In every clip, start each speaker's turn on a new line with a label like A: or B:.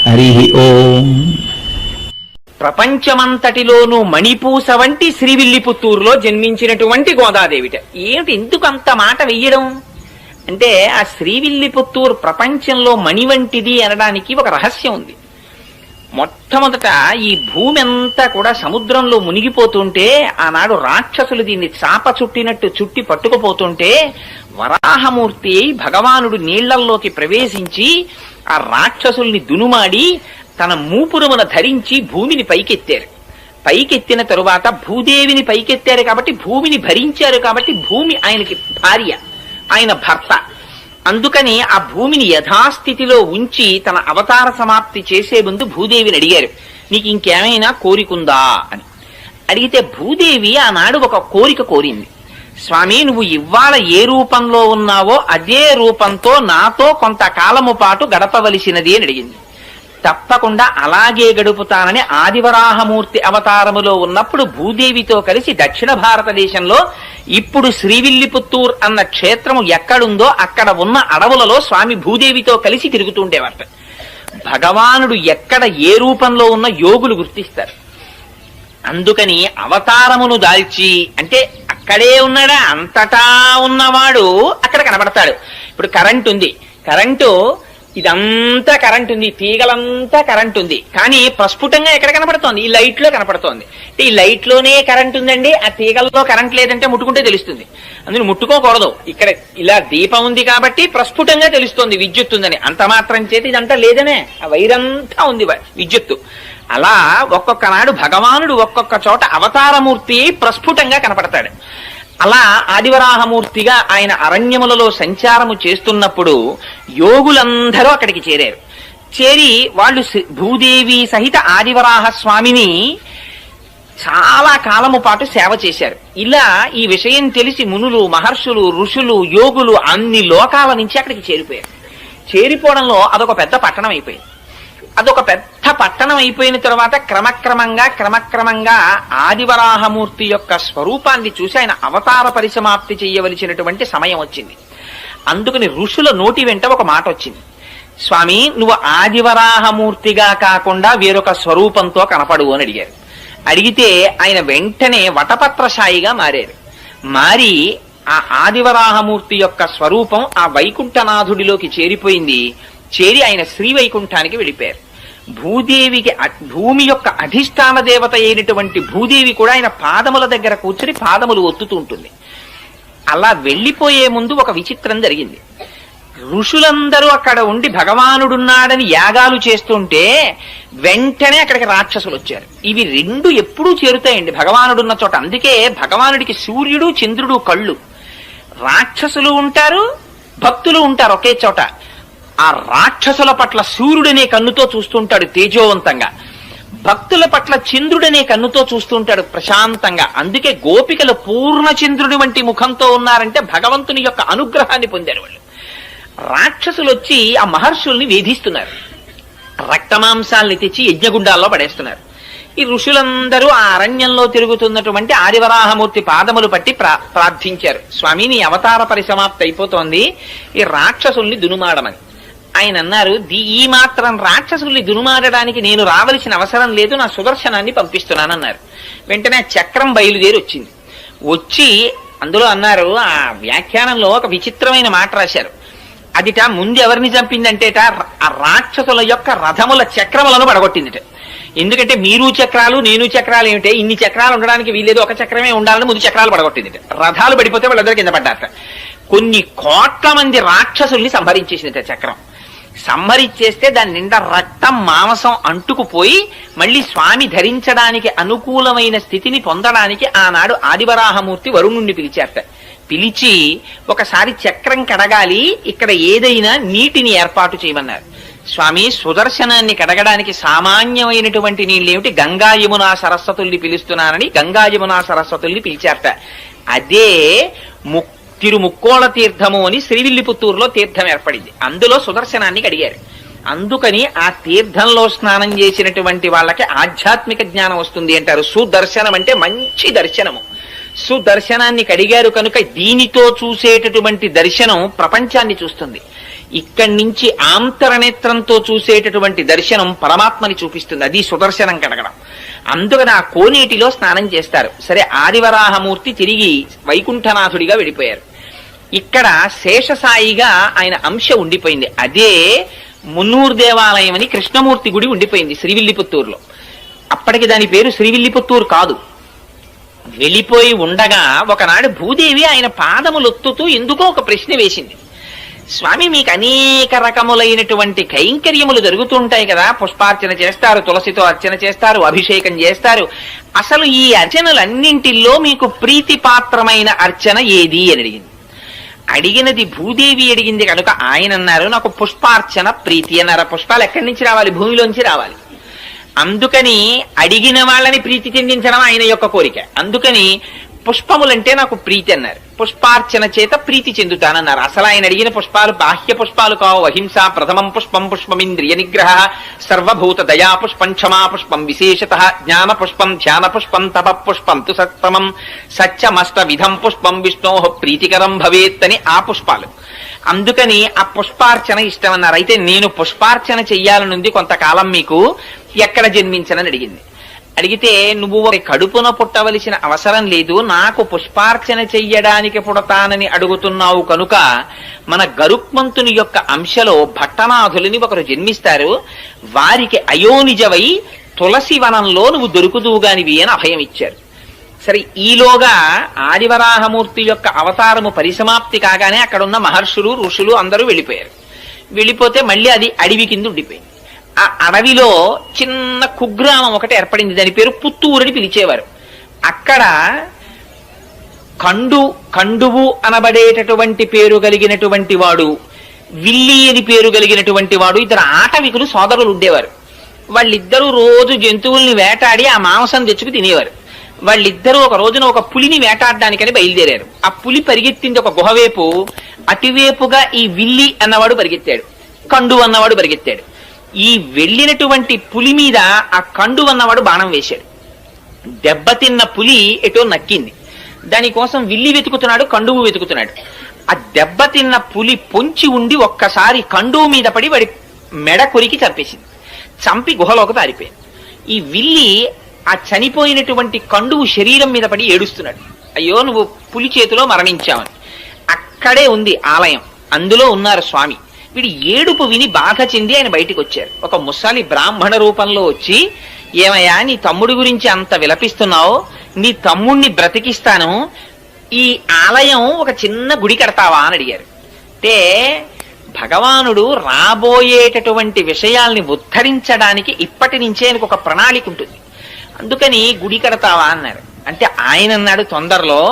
A: హరి ఓం.
B: ప్రపంచమంతటిలోనూ మణిపూస వంటి శ్రీవిల్లిపుత్తూరులో జన్మించినటువంటి గోదాదేవిట. ఏమిటి ఎందుకు అంత మాట వెయ్యడం అంటే, ఆ శ్రీవిల్లిపుత్తూరు ప్రపంచంలో మణి వంటిది అనడానికి ఒక రహస్యం ఉంది. మొట్టమొదట ఈ భూమి అంతా కూడా సముద్రంలో మునిగిపోతుంటే, ఆనాడు రాక్షసులు దీన్ని చాప చుట్టినట్టు చుట్టి పట్టుకుపోతుంటే, వరాహమూర్తి భగవానుడు నీళ్లల్లోకి ప్రవేశించి ఆ రాక్షసుల్ని దునుమాడి తన మూపురమున ధరించి భూమిని పైకెత్తారు. పైకెత్తిన తరువాత భూదేవిని పైకెత్తారు కాబట్టి భూమిని భరించారు కాబట్టి భూమి ఆయనకి భార్య, ఆయన భర్త. అందుకని ఆ భూమిని యథాస్థితిలో ఉంచి తన అవతార సమాప్తి చేసే ముందు భూదేవిని అడిగారు, నీకు ఇంకేమైనా కోరికుందా అని. అడిగితే భూదేవి ఆనాడు ఒక కోరిక కోరింది. స్వామి, నువ్వు ఇవాళ ఏ రూపంలో ఉన్నావో అదే రూపంతో నాతో కొంతకాలము పాటు గడపవలసినది అని అడిగింది. తప్పకుండా అలాగే గడుపుతానని ఆదివరాహమూర్తి అవతారములో ఉన్నప్పుడు భూదేవితో కలిసి దక్షిణ భారతదేశంలో ఇప్పుడు శ్రీవిల్లిపుత్తూర్ అన్న క్షేత్రము ఎక్కడుందో అక్కడ ఉన్న అడవులలో స్వామి భూదేవితో కలిసి తిరుగుతుండేవారట. భగవానుడు ఎక్కడ ఏ రూపంలో ఉన్న యోగులు గుర్తిస్తారు. అందుకని అవతారమును దాల్చి, అంటే అక్కడే ఉన్నాడా, అంతటా ఉన్నవాడు అక్కడ కనబడతాడు. ఇప్పుడు కరెంట్ ఉంది, కరెంటు ఇదంతా కరెంట్ ఉంది, తీగలంతా కరెంట్ ఉంది, కానీ ప్రస్ఫుటంగా ఎక్కడ కనపడుతోంది? ఈ లైట్ లో కనపడుతోంది. అంటే ఈ లైట్ లోనే కరెంట్ ఉందండి, ఆ తీగల్లో కరెంట్ లేదంటే ముట్టుకుంటే తెలుస్తుంది. అందులో ముట్టుకోకూడదు. ఇక్కడ ఇలా దీపం ఉంది కాబట్టి ప్రస్ఫుటంగా తెలుస్తోంది విద్యుత్ ఉందని. అంత మాత్రం చేతి ఇదంతా లేదనే, ఆ వైరంతా ఉంది విద్యుత్తు. అలా ఒక్కొక్క నాడు భగవానుడు ఒక్కొక్క చోట అవతారమూర్తి ప్రస్ఫుటంగా కనపడతాడు. అలా ఆదివరాహమూర్తిగా ఆయన అరణ్యములలో సంచారము చేస్తున్నప్పుడు యోగులందరూ అక్కడికి చేరారు. చేరి వాళ్ళు భూదేవి సహిత ఆదివరాహ స్వామిని చాలా కాలము పాటు సేవ చేశారు. ఇలా ఈ విషయం తెలిసి మునులు, మహర్షులు, ఋషులు, యోగులు అన్ని లోకాల నుంచి అక్కడికి చేరిపోయారు. చేరిపోవడంలో అదొక పెద్ద పట్టణం అయిపోయింది. అదొక పెద్ద పట్టణం అయిపోయిన తర్వాత క్రమక్రమంగా ఆదివరాహమూర్తి యొక్క స్వరూపాన్ని చూసి ఆయన అవతార పరిసమాప్తి చేయవలసినటువంటి సమయం వచ్చింది. అందుకని ఋషుల నోటి వెంట ఒక మాట వచ్చింది, స్వామి నువ్వు ఆదివరాహమూర్తిగా కాకుండా వేరొక స్వరూపంతో కనపడు అని అడిగారు. అడిగితే ఆయన వెంటనే వటపత్రశాయిగా మారారు. మారి ఆ ఆదివరాహమూర్తి యొక్క స్వరూపం ఆ వైకుంఠనాథుడిలోకి చేరిపోయింది. చేరి ఆయన శ్రీవైకుంఠానికి వెళ్ళిపోయారు. భూదేవికి, భూమి యొక్క అధిష్టాన దేవత అయినటువంటి భూదేవి కూడా ఆయన పాదముల దగ్గర కూర్చుని పాదములు ఒత్తుతూ ఉంటుంది. అలా వెళ్లిపోయే ముందు ఒక విచిత్రం జరిగింది. ఋషులందరూ అక్కడ ఉండి భగవానుడున్నాడని యాగాలు చేస్తుంటే వెంటనే అక్కడికి రాక్షసులు వచ్చారు. ఇవి రెండు ఎప్పుడూ చేరుతాయండి భగవానుడున్న చోట. అందుకే భగవానుడికి సూర్యుడు చంద్రుడు కళ్ళు. రాక్షసులు ఉంటారు, భక్తులు ఉంటారు ఒకే చోట. ఆ రాక్షసుల పట్ల సూర్యుడనే కన్నుతో చూస్తుంటాడు తేజోవంతంగా, భక్తుల పట్ల చంద్రుడనే కన్నుతో చూస్తుంటాడు ప్రశాంతంగా. అందుకే గోపికలు పూర్ణచంద్రుడి వంటి ముఖంతో ఉన్నారంటే భగవంతుని యొక్క అనుగ్రహాన్ని పొందారు వాళ్ళు. రాక్షసులు వచ్చి ఆ మహర్షుల్ని వేధిస్తున్నారు, రక్తమాంసాల్ని తెచ్చి యజ్ఞగుండాల్లో పడేస్తున్నారు. ఈ ఋషులందరూ ఆ అరణ్యంలో తిరుగుతున్నటువంటి ఆదివరాహమూర్తి పాదములు పట్టి ప్రార్థించారు, స్వామి నీ అవతార పరిసమాప్తి అయిపోతోంది, ఈ రాక్షసుల్ని దునుమాడమని. ఆయన అన్నారు, ఈ మాత్రం రాక్షసుల్ని దునుమాడడానికి నేను రావలసిన అవసరం లేదు, నా సుదర్శనాన్ని పంపిస్తున్నానన్నారు. వెంటనే చక్రం బయలుదేరి వచ్చింది. వచ్చి అందులో అన్నారు, ఆ వ్యాఖ్యానంలో ఒక విచిత్రమైన మాట రాశారు. అదిట ముందు ఎవరిని చంపిందంటేట ఆ రాక్షసుల యొక్క రథముల చక్రములను పడగొట్టిందిట. ఎందుకంటే మీరు చక్రాలు నేను చక్రాలు ఏమిటే, ఇన్ని చక్రాలు ఉండడానికి వీల్లేదు, ఒక చక్రమే ఉండాలని ముందు చక్రాలు పడగొట్టిందిట. రథాలు పడిపోతే వాళ్ళందరూ కింద పడ్డారట. కొన్ని కోట్ల మంది రాక్షసుల్ని సంహరించేసిందిట చక్రం. సంహరించేస్తే దాని నిండా రక్తం మాంసం అంటుకుపోయి మళ్ళీ స్వామి ధరించడానికి అనుకూలమైన స్థితిని పొందడానికి ఆనాడు ఆదివరాహమూర్తి వరుణుణ్ణి పిలిచారట. పిలిచి ఒకసారి చక్రం కడగాలి, ఇక్కడ ఏదైనా నీటిని ఏర్పాటు చేయమన్నారు. స్వామి సుదర్శనాన్ని కడగడానికి సామాన్యమైనటువంటి నీళ్ళేమిటి, గంగా యమునా సరస్వతుల్ని పిలుస్తున్నానని గంగా యమునా సరస్వతుల్ని పిలిచారట. అదే తిరుముక్కోళ తీర్థము అని శ్రీవిల్లిపుత్తూరులో తీర్థం ఏర్పడింది. అందులో సుదర్శనాన్ని కడిగారు. అందుకని ఆ తీర్థంలో స్నానం చేసినటువంటి వాళ్ళకి ఆధ్యాత్మిక జ్ఞానం వస్తుంది అంటారు. సుదర్శనం అంటే మంచి దర్శనము. సుదర్శనాన్ని కడిగారు కనుక దీనితో చూసేటటువంటి దర్శనం ప్రపంచాన్ని చూస్తుంది. ఇక్కడి నుంచి ఆంతరనేత్రంతో చూసేటటువంటి దర్శనం పరమాత్మని చూపిస్తుంది. అది సుదర్శనం కడగడం. అందుకని ఆ కోనేటిలో స్నానం చేస్తారు. సరే, ఆదివరాహమూర్తి తిరిగి వైకుంఠనాథుడిగా వెళ్ళిపోయారు. ఇక్కడ శేషసాయిగా ఆయన అంశ ఉండిపోయింది. అదే మున్నూరు దేవాలయం అని కృష్ణమూర్తి గుడి ఉండిపోయింది శ్రీవిల్లిపుత్తూరులో. అప్పటికి దాని పేరు శ్రీవిల్లిపుత్తూరు కాదు. వెళ్ళిపోయి ఉండగా ఒకనాడు భూదేవి ఆయన పాదములొత్తుతూ ఎందుకో ఒక ప్రశ్న వేసింది. స్వామి, మీకు అనేక రకములైనటువంటి కైంకర్యములు జరుగుతుంటాయి కదా, పుష్పార్చన చేస్తారు, తులసితో అర్చన చేస్తారు, అభిషేకం చేస్తారు. అసలు ఈ అర్చనలన్నింటిలో మీకు ప్రీతిపాత్రమైన అర్చన ఏది అని అడిగింది. అడిగినది భూదేవి అడిగింది కనుక ఆయన అన్నారు, నాకు పుష్పార్చన ప్రీతి అన్నారు. పుష్పాలు ఎక్కడి నుంచి రావాలి? భూమిలోంచి రావాలి. అందుకని అడిగిన వాళ్ళని ప్రీతి చెందించడం ఆయన యొక్క కోరిక. అందుకని పుష్పములంటే నాకు ప్రీతి అన్నారు. పుష్పార్చన చేత ప్రీతి చెందుతానన్నారు. అసలు ఆయన అడిగిన పుష్పాలు బాహ్య పుష్పాలు కావు. అహింస ప్రథమం పుష్పం, పుష్పమింద్రియ నిగ్రహ, సర్వభూత దయా పుష్పం, క్షమా పుష్పం, విశేషత జ్ఞాన పుష్పం, ధ్యాన పుష్పం, తప పుష్పం తు సత్తమం, సత్యమష్ట విధం పుష్పం, విష్ణో ప్రీతికరం భవేత్ అని ఆ పుష్పాలు. అందుకని ఆ పుష్పార్చన ఇష్టం అన్నారు. అయితే నేను పుష్పార్చన చెయ్యాలనుంది కొంతకాలం, మీకు ఎక్కడ జన్మించనని అడిగింది. అడిగితే, నువ్వు కడుపున పుట్టవలసిన అవసరం లేదు, నాకు పుష్పార్చన చెయ్యడానికి పుడతానని అడుగుతున్నావు కనుక మన గరుక్మంతుని యొక్క అంశలో భట్టనాథులని ఒకరు జన్మిస్తారు, వారికి అయోనిజవై తులసి వనంలో నువ్వు దొరుకుదువుగానివి అని అభయం ఇచ్చారు. సరే, ఈలోగా ఆదివరాహమూర్తి యొక్క అవతారము పరిసమాప్తి కాగానే అక్కడున్న మహర్షులు ఋషులు అందరూ వెళ్ళిపోయారు. వెళ్ళిపోతే మళ్ళీ అది అడవి కింద ఉండిపోయింది. ఆ అడవిలో చిన్న కుగ్రామం ఒకటి ఏర్పడింది. దాని పేరు పుత్తూరు అని పిలిచేవారు. అక్కడ కండువు అనబడేటటువంటి పేరు కలిగినటువంటి వాడు, విల్లి అని పేరు కలిగినటువంటి వాడు, ఇద్దరు ఆటవికులు సోదరులు ఉండేవారు. వాళ్ళిద్దరూ రోజు జంతువుల్ని వేటాడి ఆ మాంసం తెచ్చుకు తినేవారు. వాళ్ళిద్దరూ ఒక రోజున ఒక పులిని వేటాడడానికని బయలుదేరారు. ఆ పులి పరిగెత్తింది ఒక గుహవేపు. అటువేపుగా ఈ విల్లి అన్నవాడు పరిగెత్తాడు, కండు అన్నవాడు పరిగెత్తాడు. ఈ వెళ్ళినటువంటి పులి మీద ఆ కండు అన్నవాడు బాణం వేశాడు. దెబ్బతిన్న పులి ఎటో నక్కింది. దానికోసం విల్లి వెతుకుతున్నాడు, కండువు వెతుకుతున్నాడు. ఆ దెబ్బతిన్న పులి పొంచి ఉండి ఒక్కసారి కండువు మీద పడి వాడి మెడ కొరికి చంపేసింది. చంపి గుహలోకి పారిపోయింది. ఈ విల్లి ఆ చనిపోయినటువంటి కండువు శరీరం మీద పడి ఏడుస్తున్నాడు, అయ్యో నువ్వు పులి చేతిలో మరణించావని. అక్కడే ఉంది ఆలయం, అందులో ఉన్నారు స్వామి. వీడి ఏడుపు విని బాధ చెంది ఆయన బయటికి వచ్చారు. ఒక ముసలి బ్రాహ్మణ రూపంలో వచ్చి, ఏమయ్యా నీ తమ్ముడి గురించి అంత విలపిస్తున్నావు, నీ తమ్ముణ్ణి బ్రతికిస్తాను, ఈ ఆలయం ఒక చిన్న గుడి కడతావా అని అడిగారు. అంటే భగవానుడు రాబోయేటటువంటి విషయాల్ని ఉద్ధరించడానికి ఇప్పటి నుంచే ఆయనకు ఒక ప్రణాళిక ఉంటుంది. అందుకని గుడి కడతావా అన్నారు. అంటే ఆయన అన్నాడు, తొందరలో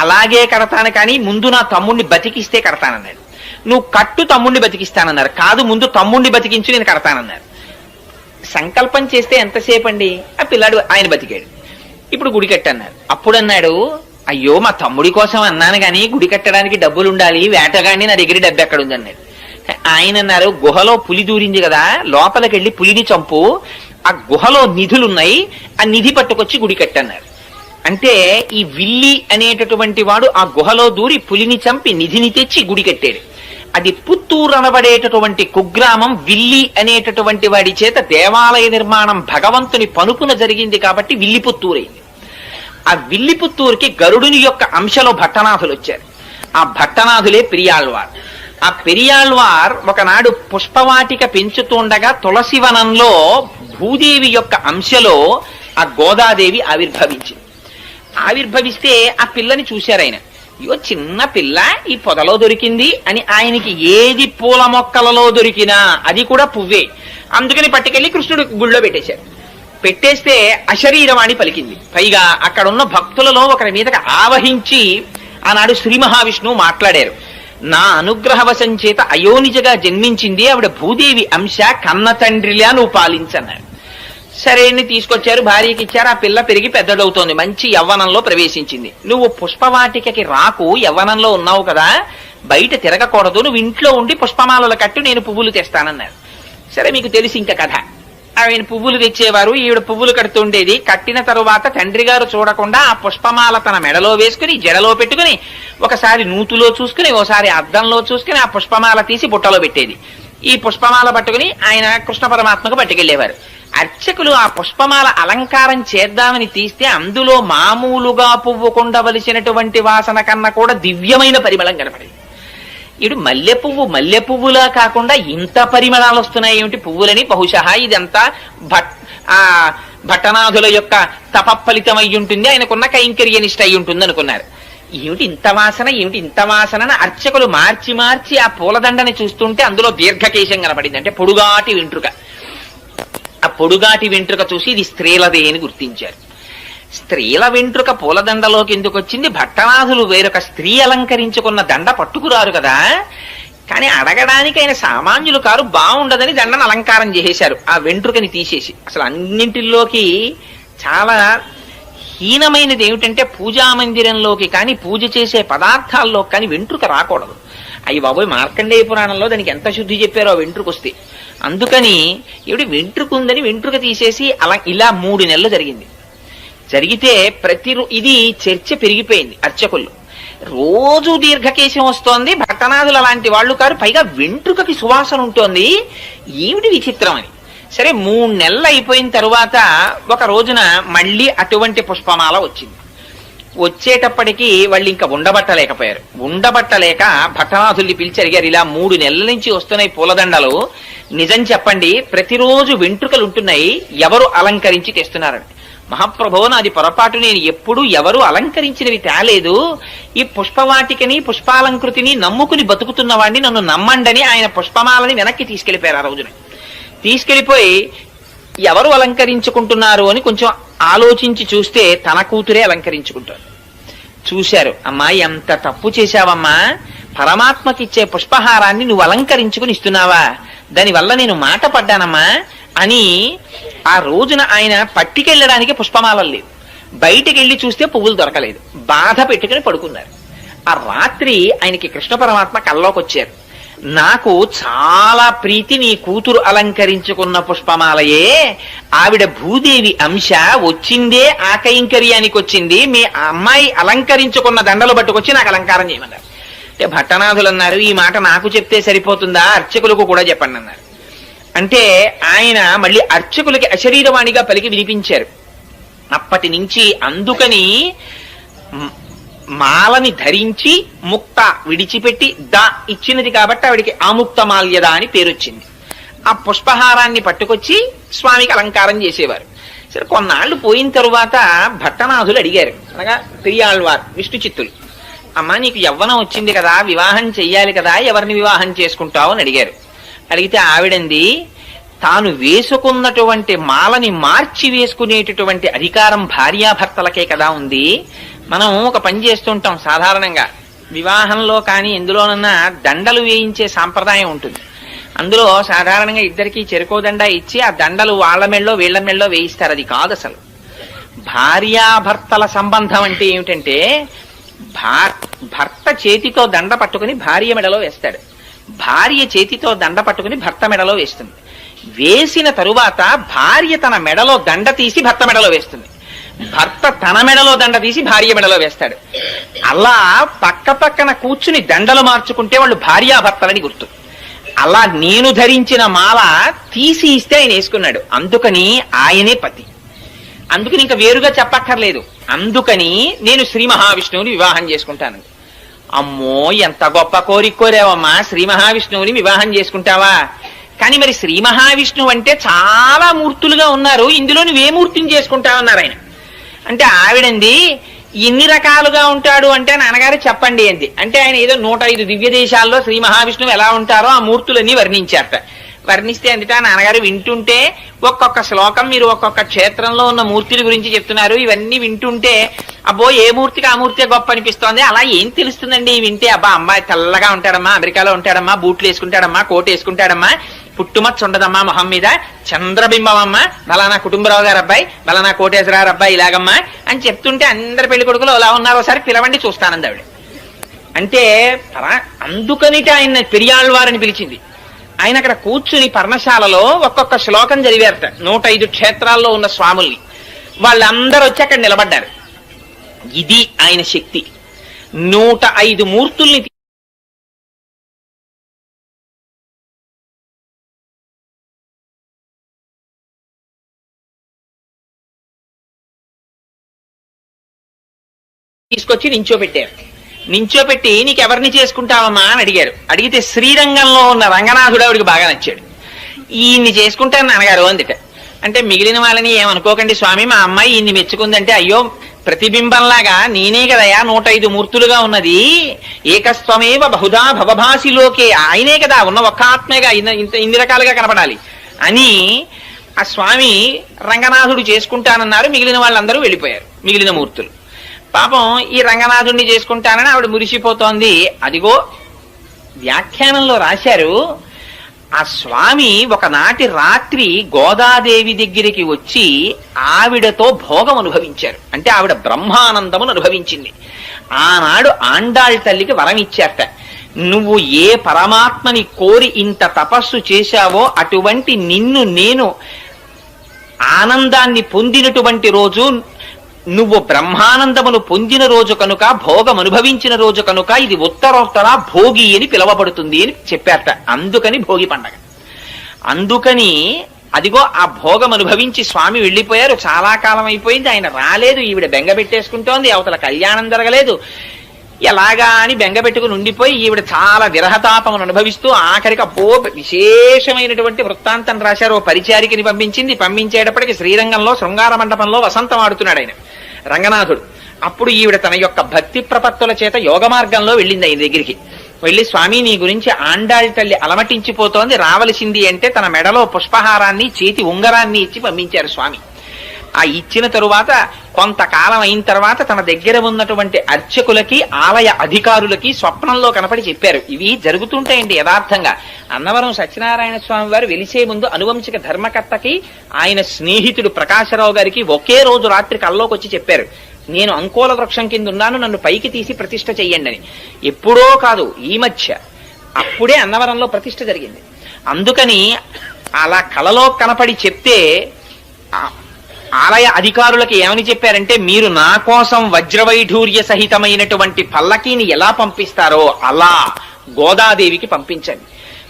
B: అలాగే కడతాను, కానీ ముందు నా తమ్ముణ్ణి బతికిస్తే కడతానన్నాడు. నువ్వు కట్టు, తమ్ముణ్ణి బతికిస్తానన్నారు. కాదు, ముందు తమ్ముణ్ణి బతికించు, నేను కడతానన్నారు. సంకల్పం చేస్తే ఎంతసేపు అండి? ఆ పిల్లాడు ఆయన బతికాడు. ఇప్పుడు గుడి కట్టన్నారు. అప్పుడు అన్నాడు, అయ్యో మా తమ్ముడి కోసం అన్నాను కానీ గుడి కట్టడానికి డబ్బులు ఉండాలి, వేటగాడిని నా దగ్గర డబ్బు ఎక్కడుంది అన్నాడు. ఆయన అన్నారు, గుహలో పులి దూరింది కదా, లోపలికి వెళ్ళి పులిని చంపు, ఆ గుహలో నిధులున్నాయి, ఆ నిధి పట్టుకొచ్చి గుడి కట్టన్నారు. అంటే ఈ విల్లి అనేటటువంటి వాడు ఆ గుహలో దూరి పులిని చంపి నిధిని తెచ్చి గుడి కట్టాడు. అది పుత్తూరు అనబడేటటువంటి కుగ్రామం విల్లి అనేటటువంటి వాడి చేత దేవాలయ నిర్మాణం భగవంతుని పనుకున జరిగింది కాబట్టి విల్లిపుత్తూరైంది. ఆ విల్లిపుత్తూరుకి గరుడుని యొక్క అంశలో భట్టనాథులు వచ్చారు. ఆ భట్టనాథులే పెరియాళ్వార్. ఆ పెరియాళ్వార్ ఒకనాడు పుష్పవాటిక పెంచుతుండగా తులసివనంలో భూదేవి యొక్క అంశలో ఆ గోదాదేవి ఆవిర్భవించింది. ఆవిర్భవిస్తే ఆ పిల్లని చూశారు ఆయన. అయ్యో చిన్న పిల్ల ఈ పొదలో దొరికింది అని ఆయనకి ఏది పూల మొక్కలలో దొరికినా అది కూడా పువ్వే. అందుకని పట్టుకెళ్లి కృష్ణుడు గుళ్ళో పెట్టేశారు. పెట్టేస్తే అశరీరవాణి పలికింది. పైగా అక్కడున్న భక్తులలో ఒకరి మీదకి ఆవహించి ఆనాడు శ్రీ మహావిష్ణువు మాట్లాడారు. నా అనుగ్రహవశం చేత అయోనిజగా జన్మించింది ఆవిడ భూదేవి అంశ, కన్న తండ్రిలా నువ్వు పాలించన్నాడు. సరే అని తీసుకొచ్చారు, భార్యకి ఇచ్చారు. ఆ పిల్ల పెరిగి పెద్దదవుతోంది, మంచి యవ్వనంలో ప్రవేశించింది. నువ్వు పుష్పవాటికకి రాకు, యవ్వనంలో ఉన్నావు కదా, బయట తిరగకూడదు, నువ్వు ఇంట్లో ఉండి పుష్పమాలలు కట్టు, నేను పువ్వులు తెస్తానన్నారు. సరే మీకు తెలిసి ఇంకా కథ. ఆయన పువ్వులు తెచ్చేవారు, ఈవిడ పువ్వులు కడుతుండేది. కట్టిన తరువాత తండ్రి గారు చూడకుండా ఆ పుష్పమాల తన మెడలో వేసుకుని జడలో పెట్టుకుని ఒకసారి నూతులో చూసుకుని ఒకసారి అద్దంలో చూసుకుని ఆ పుష్పమాల తీసి బుట్టలో పెట్టేది. ఈ పుష్పమాల పట్టుకుని ఆయన కృష్ణ పరమాత్మకు పట్టుకెళ్లేవారు. అర్చకులు ఆ పుష్పమాల అలంకారం చేద్దామని తీస్తే అందులో మామూలుగా పువ్వు కొండవలసినటువంటి వాసన కన్నా కూడా దివ్యమైన పరిమళం కనపడింది. ఇటు మల్లె పువ్వులా కాకుండా ఇంత పరిమళాలు వస్తున్నాయి ఏమిటి పువ్వులని, బహుశా ఇదంతా భట్టనాథుల యొక్క తపఫలితం అయి ఉంటుంది, ఆయనకున్న కైంకర్యనిష్ట అయి ఉంటుంది అనుకున్నారు. ఏమిటి ఇంత వాసన అని అర్చకులు మార్చి మార్చి ఆ పూలదండని చూస్తుంటే అందులో దీర్ఘకేశం కనపడింది, అంటే పొడుగాటి వెంట్రుక. ఆ పొడుగాటి వెంట్రుక చూసి ఇది స్త్రీలదే అని గుర్తించారు. స్త్రీల వెంట్రుక పూలదండలోకి ఎందుకు వచ్చింది? భట్టనాథులు వేరొక స్త్రీ అలంకరించుకున్న దండ పట్టుకురారు కదా, కానీ అడగడానికి ఆయన సామాన్యులు కారు, బాగుండదని దండను అలంకారం చేసేశారు ఆ వెంట్రుకని తీసేసి. అసలు అన్నింటిలోకి చాలా హీనమైనది ఏమిటంటే పూజా మందిరంలోకి కానీ పూజ చేసే పదార్థాల్లో కానీ వెంట్రుక రాకూడదు. అయ్యి బాబోయ్, మార్కండేయ పురాణంలో దానికి ఎంత శుద్ధి చెప్పారో ఆ వెంట్రుక వస్తే. అందుకని ఏమిటి వెంట్రుక ఉందని వెంట్రుక తీసేసి అలా ఇలా 3 నెలలు జరిగింది. జరిగితే ఇది చర్చ పెరిగిపోయింది అర్చకుల్లో. రోజు దీర్ఘకేశం వస్తోంది, భట్టనాథులు అలాంటి వాళ్ళు కారు, పైగా వెంట్రుకకి సువాసన ఉంటోంది, ఏమిటి విచిత్రం అని. సరే 3 నెలలు అయిపోయిన తరువాత ఒక రోజున మళ్ళీ అటువంటి పుష్పమాల వచ్చింది. వచ్చేటప్పటికి వాళ్ళు ఇంకా ఉండబట్టలేక భట్టనాథుల్ని పిలిచి అడిగారు, ఇలా 3 నెలల నుంచి వస్తున్నాయి పూలదండలు, నిజం చెప్పండి, ప్రతిరోజు వెంట్రుకలు ఉంటున్నాయి, ఎవరు అలంకరించి తెస్తున్నారని. మహాప్రభో, నాది పొరపాటు, నేను ఎప్పుడూ ఎవరు అలంకరించినవి తేలేదు, ఈ పుష్పవాటికని పుష్పాలంకృతిని నమ్ముకుని బతుకుతున్న వాడిని నన్ను నమ్మండని ఆయన పుష్పమాలని వెనక్కి తీసుకెళ్లిపోయారు. ఆ రోజున తీసుకెళ్లిపోయి ఎవరు అలంకరించుకుంటున్నారు అని కొంచెం ఆలోచించి చూస్తే తన కూతురే అలంకరించుకుంటారు. చూశారు, అమ్మా ఎంత తప్పు చేశావమ్మా, పరమాత్మకిచ్చే పుష్పహారాన్ని నువ్వు అలంకరించుకుని ఇస్తున్నావా, దానివల్ల నేను మాట పడ్డానమ్మా అని ఆ రోజున ఆయన పట్టికెళ్ళడానికి పుష్పమాలలు లేవు. బయటికి వెళ్ళి చూస్తే పువ్వులు దొరకలేదు, బాధ పెట్టుకుని పడుకున్నారు. ఆ రాత్రి ఆయనకి కృష్ణ పరమాత్మ కల్లోకి వచ్చారు. నాకు చాలా ప్రీతి నీ కూతురు అలంకరించుకున్న పుష్పమాలయే, ఆవిడ భూదేవి అంశ, వచ్చిందే ఆ కైంకర్యానికి వచ్చింది, మీ అమ్మాయి అలంకరించుకున్న దండలు పట్టుకొచ్చి నాకు అలంకారం చేయమన్నారు. అంటే భట్టనాథులు అన్నారు, ఈ మాట నాకు చెప్తే సరిపోతుందా, అర్చకులకు కూడా చెప్పండి అన్నారు. అంటే ఆయన మళ్ళీ అర్చకులకి అశరీరవాణిగా పలికి వినిపించారు. అప్పటి నుంచి అందుకని మాలని ధరించి ముక్త విడిచిపెట్టి ఇచ్చినది కాబట్టి ఆవిడికి ఆముక్త మాల్యద అని పేరొచ్చింది. ఆ పుష్పహారాన్ని పట్టుకొచ్చి స్వామికి అలంకారం చేసేవారు. సరే కొన్నాళ్లు పోయిన తరువాత భట్టనాథులు అడిగారు, అనగా పెరియాళ్వార్ విష్ణు చిత్తులు, అమ్మా నీకు యవ్వనం వచ్చింది కదా, వివాహం చెయ్యాలి కదా, ఎవరిని వివాహం చేసుకుంటావు అని అడిగారు. అడిగితే ఆవిడంది, తాను వేసుకున్నటువంటి మాలని మార్చి వేసుకునేటటువంటి అధికారం భార్యాభర్తలకే కదా ఉంది. మనం ఒక పని చేస్తుంటాం సాధారణంగా, వివాహంలో కానీ ఎందులోనన్నా దండలు వేయించే సాంప్రదాయం ఉంటుంది. అందులో సాధారణంగా ఇద్దరికి చెరుకో దండ ఇచ్చి ఆ దండలు వాళ్ళ మెళ్ళో వీళ్ళ మెళ్ళో వేయిస్తారు. అది కాదు అసలు. భార్యాభర్తల సంబంధం అంటే ఏమిటంటే, భర్త చేతితో దండ పట్టుకుని భార్య మెడలో వేస్తాడు, భార్య చేతితో దండ పట్టుకుని భర్త మెడలో వేస్తుంది. వేసిన తరువాత భార్య తన మెడలో దండ తీసి భర్త మెడలో వేస్తుంది, భర్త తన మెడలో దండ తీసి భార్య మెడలో వేస్తాడు. అలా పక్క పక్కన కూర్చుని దండలు మార్చుకుంటే వాళ్ళు భార్యాభర్తలని గుర్తు. అలా నేను ధరించిన మాల తీసి ఇస్తే ఆయన వేసుకున్నాడు, అందుకని ఆయనే పతి. అందుకని ఇంకా వేరుగా చెప్పక్కర్లేదు. అందుకని నేను శ్రీ మహావిష్ణువుని వివాహం చేసుకుంటాను. అమ్మో, ఎంత గొప్ప కోరిక కోరావమ్మా, శ్రీ మహావిష్ణువుని వివాహం చేసుకుంటావా? కానీ మరి శ్రీ మహావిష్ణువు అంటే చాలా మూర్తులుగా ఉన్నారు, ఇందులో నువ్వే మూర్తిని చేసుకుంటావన్నారు ఆయన. అంటే ఆవిడంది, ఎన్ని రకాలుగా ఉంటాడు అంటే నాన్నగారు చెప్పండి అంది. అంటే ఆయన ఏదో 105 దివ్య దేశాల్లో శ్రీ మహావిష్ణువు ఎలా ఉంటారో ఆ మూర్తులన్నీ వర్ణించారట. వర్ణిస్తే అందుట నాన్నగారు వింటుంటే ఒక్కొక్క శ్లోకం మీరు ఒక్కొక్క క్షేత్రంలో ఉన్న మూర్తుల గురించి చెప్తున్నారు, ఇవన్నీ వింటుంటే అబ్బో ఏ మూర్తికి ఆ మూర్తి గొప్ప అనిపిస్తోంది. అలా ఏం తెలుస్తుందండి వింటే? అబ్బా అమ్మాయి తెల్లగా ఉంటాడమ్మా, అమెరికాలో ఉంటాడమ్మా, బూట్లు వేసుకుంటాడమ్మా, కోట్ వేసుకుంటాడమ్మా, పుట్టుమచ్చ ఉండదమ్మా మొహం మీద, చంద్రబింబమమ్మా, బలానా కుటుంబరావు గారు అబ్బాయి, బలానా కోటేశ్వరరావు అబ్బాయి ఇలాగమ్మా అని చెప్తుంటే అందరి పెళ్లి కొడుకులు ఎలా ఉన్నారో ఒకసారి పిలవండి చూస్తానంది ఆవిడ. అంటే అందుకనిట ఆయన పెరియాళ్వారని పిలిచింది. ఆయన అక్కడ కూర్చుని పర్ణశాలలో ఒక్కొక్క శ్లోకం చదివారట 105 క్షేత్రాల్లో ఉన్న స్వాముల్ని. వాళ్ళందరూ వచ్చి అక్కడ నిలబడ్డారు. ఇది ఆయన శక్తి. 105 మూర్తుల్ని తీసుకొచ్చి నించోబెట్టారు. నించోబెట్టి నీకు ఎవరిని చేసుకుంటావమ్మా అని అడిగారు. అడిగితే శ్రీరంగంలో ఉన్న రంగనాథుడు ఆవిడికి బాగా నచ్చాడు. ఈయన్ని చేసుకుంటాను నాన్నగారు అందుక. అంటే మిగిలిన వాళ్ళని ఏమనుకోకండి స్వామి, మా అమ్మాయి ఈయన్ని మెచ్చుకుందంటే, అయ్యో ప్రతిబింబంలాగా నేనే కదయా 105 మూర్తులుగా ఉన్నది, ఏకస్వమేవ బహుధా భవభాసిలోకే, ఆయనే కదా ఉన్న ఒక్క ఆత్మేగా ఇన్ని రకాలుగా కనపడాలి అని ఆ స్వామి రంగనాథుడు చేసుకుంటానన్నారు. మిగిలిన వాళ్ళందరూ వెళ్ళిపోయారు, మిగిలిన మూర్తులు. పాపం ఈ రంగనాథుడిని చేసుకుంటానని ఆవిడ మురిసిపోతోంది. అదిగో వ్యాఖ్యానంలో రాశారు, ఆ స్వామి ఒకనాటి రాత్రి గోదాదేవి దగ్గరికి వచ్చి ఆవిడతో భోగం అనుభవించారు. అంటే ఆవిడ బ్రహ్మానందమును అనుభవించింది. ఆనాడు ఆండాళ్ తల్లికి వరం ఇచ్చారట, నువ్వు ఏ పరమాత్మని కోరి ఇంత తపస్సు చేశావో అటువంటి నిన్ను నేను ఆనందాన్ని పొందినటువంటి రోజు, నువ్వు బ్రహ్మానందమును పొందిన రోజు కనుక, భోగం అనుభవించిన రోజు కనుక ఇది ఉత్తరోత్తర భోగి అని పిలవబడుతుంది అని చెప్పారట. అందుకని భోగి పండగ. అందుకని అదిగో ఆ భోగం అనుభవించి స్వామి వెళ్ళిపోయారు. చాలా కాలం అయిపోయింది, ఆయన రాలేదు. ఈవిడ బెంగ పెట్టేసుకుంటోంది, అవతల కళ్యాణం జరగలేదు. ఎలాగా అని బెంగ పెట్టుకుని ఉండిపోయి ఈవిడ చాలా విరహతాపమును అనుభవిస్తూ ఆఖరికి విశేషమైనటువంటి వృత్తాంతం రాశారు. ఓ పరిచారికని పంపించేటప్పటికి శ్రీరంగంలో శృంగార మండపంలో వసంతం ఆడుతున్నాడు ఆయన రంగనాథుడు. అప్పుడు ఈవిడ తన యొక్క భక్తి ప్రపత్తుల చేత యోగ మార్గంలో వెళ్ళింది ఆయన దగ్గరికి. వెళ్ళి, స్వామి నీ గురించి ఆండాళ్ తల్లి అలమటించిపోతోంది, రావలసింది అంటే తన మెడలో పుష్పహారాన్ని చేతి ఉంగరాన్ని ఇచ్చి పంపించారు స్వామి. ఆ ఇచ్చిన తరువాత కొంతకాలం అయిన తర్వాత తన దగ్గర ఉన్నటువంటి అర్చకులకి, ఆలయ అధికారులకి స్వప్నంలో కనపడి చెప్పారు. ఇవి జరుగుతుంటాయండి యథార్థంగా. అన్నవరం సత్యనారాయణ స్వామి వారు వెలిసే ముందు అనువంశిక ధర్మకర్తకి ఆయన స్నేహితుడు ప్రకాశరావు గారికి ఒకే రోజు రాత్రి కల్లోకి వచ్చి చెప్పారు, నేను అంకోల వృక్షం కింద ఉన్నాను, నన్ను పైకి తీసి ప్రతిష్ఠ చెయ్యండి అని. ఎప్పుడో కాదు, ఈ మధ్య అప్పుడే అన్నవరంలో ప్రతిష్ఠ జరిగింది. అందుకని అలా కలలో కనపడి చెప్తే ఆలయ అధికారులకి ఏమని చెప్పారంటే, మీరు నా కోసం వజ్రవైఢూర్య సహితమైనటువంటి పల్లకీని ఎలా పంపిస్తారో అలా గోదాదేవికి పంపించండి.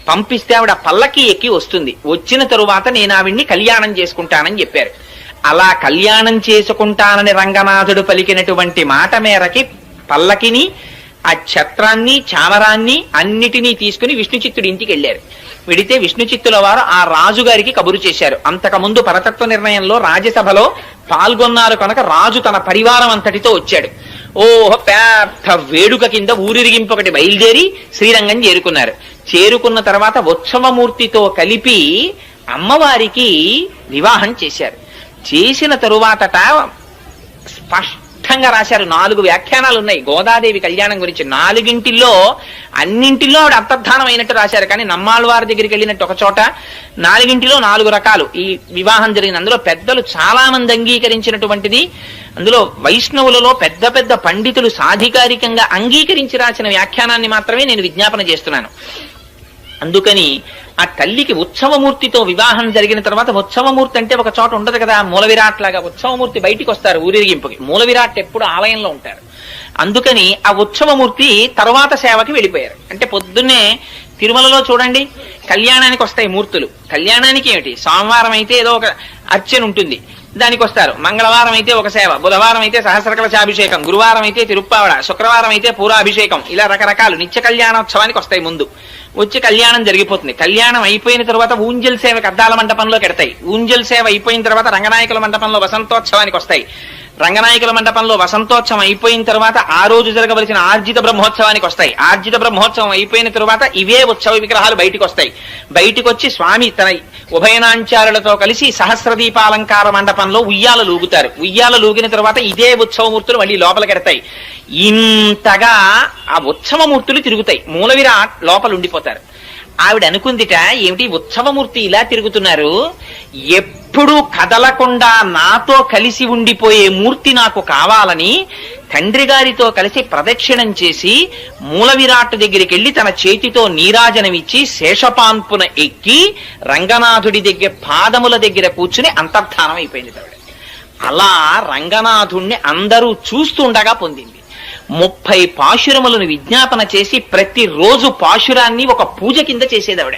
B: పంపిస్తే ఆవిడ పల్లకీ ఎక్కి వస్తుంది. వచ్చిన తరువాత నేను ఆవిడ్ని కళ్యాణం చేసుకుంటానని చెప్పారు. అలా కళ్యాణం చేసుకుంటానని రంగనాథుడు పలికినటువంటి మాట మేరకి పల్లకిని, ఆ ఛత్రాన్ని, చామరాన్ని అన్నిటినీ తీసుకుని విష్ణుచిత్తుడి ఇంటికి వెళ్ళారు. వెడితే విష్ణుచిత్తుల వారు ఆ రాజుగారికి కబురు చేశారు. అంతకుముందు పరతత్వ నిర్ణయంలో రాజ్యసభలో పాల్గొన్నారు కనుక రాజు తన పరివారం అంతటితో వచ్చాడు. పెద్ద వేడుక కింద ఊరిరిగింపు ఒకటి బయలుదేరి శ్రీరంగం చేరుకున్నారు. చేరుకున్న తర్వాత ఉత్సవమూర్తితో కలిపి అమ్మవారికి వివాహం చేశారు. చేసిన తరువాతట స్పష్టంగా రాశారు. 4 వ్యాఖ్యానాలు ఉన్నాయి గోదాదేవి కళ్యాణం గురించి. 4గింటిల్లో అన్నింటిలో ఆవిడ అంతర్ధానం అయినట్టు రాశారు. కానీ నమ్మాళ్ళవారి దగ్గరికి వెళ్ళినట్టు ఒక చోట 4గింటిలో 4 రకాలు ఈ వివాహం జరిగింది. అందులో పెద్దలు చాలా మంది అంగీకరించినటువంటిది. అందులో వైష్ణవులలో పెద్ద పెద్ద పండితులు సాధికారికంగా అంగీకరించి రాసిన వ్యాఖ్యానాన్ని మాత్రమే నేను విజ్ఞాపన చేస్తున్నాను. అందుకని ఆ తల్లికి ఉత్సవమూర్తితో వివాహం జరిగిన తర్వాత, ఉత్సవమూర్తి అంటే ఒక చోట ఉండదు కదా, మూల విరాట్ లాగా ఉత్సవమూర్తి బయటికి వస్తారు ఊరేగింపుకి. మూల విరాట్ ఎప్పుడు ఆలయంలో ఉంటారు. అందుకని ఆ ఉత్సవమూర్తి తరువాత సేవకి వెళ్ళిపోయారు. అంటే పొద్దున్నే తిరుమలలో చూడండి కళ్యాణానికి వస్తాయి మూర్తులు. కళ్యాణానికి ఏమిటి, సోమవారం అయితే ఏదో ఒక అర్చన ఉంటుంది, దానికి వస్తారు. మంగళవారం అయితే ఒక సేవ, బుధవారం అయితే సహస్రకలశాభిషేకం, గురువారం అయితే తిరుప్పావడ, శుక్రవారం అయితే పూరాభిషేకం, ఇలా రకరకాలు నిత్య కళ్యాణోత్సవానికి వస్తాయి. ముందు వచ్చి కళ్యాణం జరిగిపోతుంది. కళ్యాణం అయిపోయిన తర్వాత ఊంజల్ సేవకి అద్దాల మండపంలో కెడతాయి. ఊంజల్ సేవ అయిపోయిన తర్వాత రంగనాయకుల మండపంలో వసంతోత్సవానికి వస్తాయి. రంగనాయకుల మండపంలో వసంతోత్సవం అయిపోయిన తర్వాత ఆ రోజు జరగవలసిన ఆర్జిత బ్రహ్మోత్సవానికి వస్తాయి. ఆర్జిత బ్రహ్మోత్సవం అయిపోయిన తర్వాత ఇవే ఉత్సవ విగ్రహాలు బయటికి వస్తాయి. బయటికి వచ్చి స్వామి తన ఉభయనాంచారులతో కలిసి సహస్రదీపాలంకార మండపంలో ఉయ్యాల లూగుతారు. ఉయ్యాల లూగిన తర్వాత ఇదే ఉత్సవమూర్తులు మళ్ళీ లోపలికెడతాయి. ఇంతగా ఆ ఉత్సవమూర్తులు తిరుగుతాయి. మూల విరాట్ లోపల ఉండిపోతారు. ఆవిడ అనుకుందిట, ఏమిటి ఉత్సవమూర్తి ఇలా తిరుగుతున్నారు, ఎప్పుడూ కదలకుండా నాతో కలిసి ఉండిపోయే మూర్తి నాకు కావాలని తండ్రి గారితో కలిసి ప్రదక్షిణం చేసి మూల విరాట్ దగ్గరికి వెళ్లి తన చేతితో నీరాజనమిచ్చి శేషపాన్పున ఎక్కి రంగనాథుడి దగ్గర పాదముల దగ్గర కూర్చుని అంతర్ధానం అయిపోయింది ఆవిడ. అలా రంగనాథుణ్ణి అందరూ చూస్తుండగా పొందింది. 30 పాశురములను విజ్ఞాపన చేసి ప్రతిరోజు పాశురాన్ని ఒక పూజ కింద చేసేది ఆవిడ.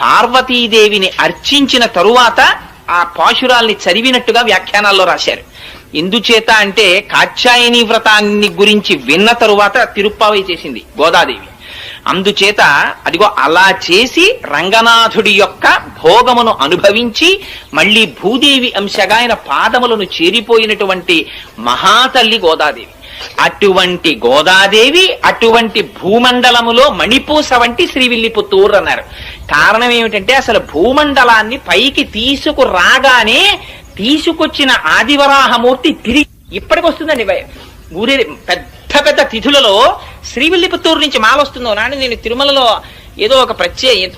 B: పార్వతీదేవిని అర్చించిన తరువాత ఆ పాశురాల్ని చదివినట్టుగా వ్యాఖ్యానాల్లో రాశారు. ఎందుచేత అంటే కాత్యాయని వ్రతాన్ని గురించి విన్న తరువాత తిరుప్పావై చేసింది గోదాదేవి. అందుచేత అదిగో అలా చేసి రంగనాథుడి యొక్క భోగమును అనుభవించి మళ్ళీ భూదేవి అంశగా ఆయన పాదములను చేరిపోయినటువంటి మహాతల్లి గోదాదేవి. అటువంటి గోదాదేవి అటువంటి భూమండలములో మణిపూస వంటి శ్రీవిల్లిపుత్తూరు అన్నారు. కారణం ఏమిటంటే అసలు భూమండలాన్ని పైకి తీసుకురాగానే తీసుకొచ్చిన ఆదివరాహమూర్తి తిరిగి ఇప్పటికి వస్తుందండి. ఊరే పెద్ద పెద్ద తిథులలో శ్రీవిల్లిపుత్తూరు నుంచి మాల వస్తుందో నాడు నేను తిరుమలలో ఏదో ఒక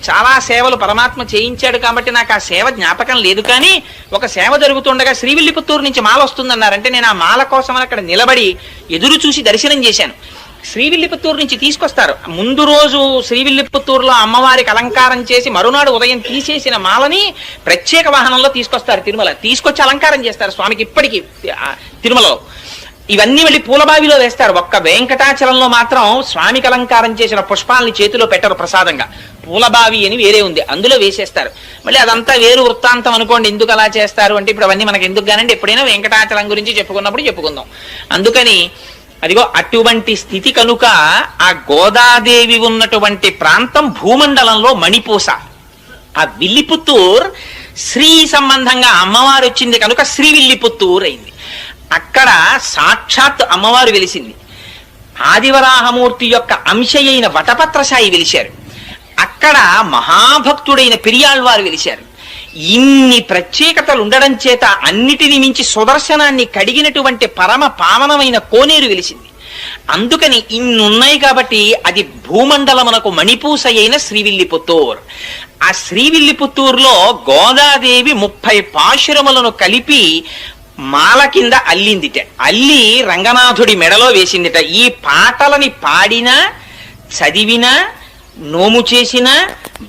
B: చాలా సేవలు పరమాత్మ చేయించాడు కాబట్టి నాకు ఆ సేవ జ్ఞాపకం లేదు, కానీ ఒక సేవ జరుగుతుండగా శ్రీవిల్లిపుత్తూరు నుంచి మాల వస్తుందన్నారంటే నేను ఆ మాల కోసం అక్కడ నిలబడి ఎదురు చూసి దర్శనం చేశాను. శ్రీవిల్లిపుత్తూరు నుంచి తీసుకొస్తారు. ముందు రోజు శ్రీవిల్లిపుత్తూరులో అమ్మవారికి అలంకారం చేసి మరునాడు ఉదయం తీసేసిన మాలని ప్రత్యేక వాహనంలో తీసుకొస్తారు తిరుమల. తీసుకొచ్చి అలంకారం చేస్తారు స్వామికి ఇప్పటికీ తిరుమలలో. ఇవన్నీ వెళ్ళి పూలబావిలో వేస్తారు. ఒక్క వెంకటాచలంలో మాత్రం స్వామికి అలంకారం చేసిన పుష్పాలని చేతిలో పెట్టరు ప్రసాదంగా. పూలబావి అని వేరే ఉంది, అందులో వేసేస్తారు. మళ్ళీ అదంతా వేరు వృత్తాంతం అనుకోండి. ఎందుకు అలా చేస్తారు అంటే ఇప్పుడు అవన్నీ మనకి ఎందుకు కానండి, ఎప్పుడైనా వెంకటాచలం గురించి చెప్పుకున్నప్పుడు చెప్పుకుందాం. అందుకని అదిగో అటువంటి స్థితి కనుక ఆ గోదాదేవి ఉన్నటువంటి ప్రాంతం భూమండలంలో మణిపూస. ఆ విల్లిపుత్తూర్ శ్రీ సంబంధంగా అమ్మవారు వచ్చింది కనుక శ్రీవిల్లిపుత్తూర్ అయింది. అక్కడ సాక్షాత్ అమ్మవారు వెలిసింది. ఆదివరాహమూర్తి యొక్క అంశ అయిన వటపత్రసాయి వెలిశారు. అక్కడ మహాభక్తుడైన పెరియాళ్వారు వెలిశారు. ఇన్ని ప్రత్యేకతలు ఉండడం చేత అన్నిటిని మించి సుదర్శనాన్ని కడిగినటువంటి పరమ పావనమైన కోనేరు వెలిసింది. అందుకని ఇన్నున్నాయి కాబట్టి అది భూమండలమునకు మణిపూస అయిన శ్రీవిల్లిపుత్తూర్. ఆ శ్రీవిల్లిపుత్తూరులో గోదాదేవి 30 పాశురములను కలిపి మాల కింద అల్లిందిట. అల్లి రంగనాథుడి మెడలో వేసిందిట. ఈ పాటలని పాడినా చదివినా నోము చేసినా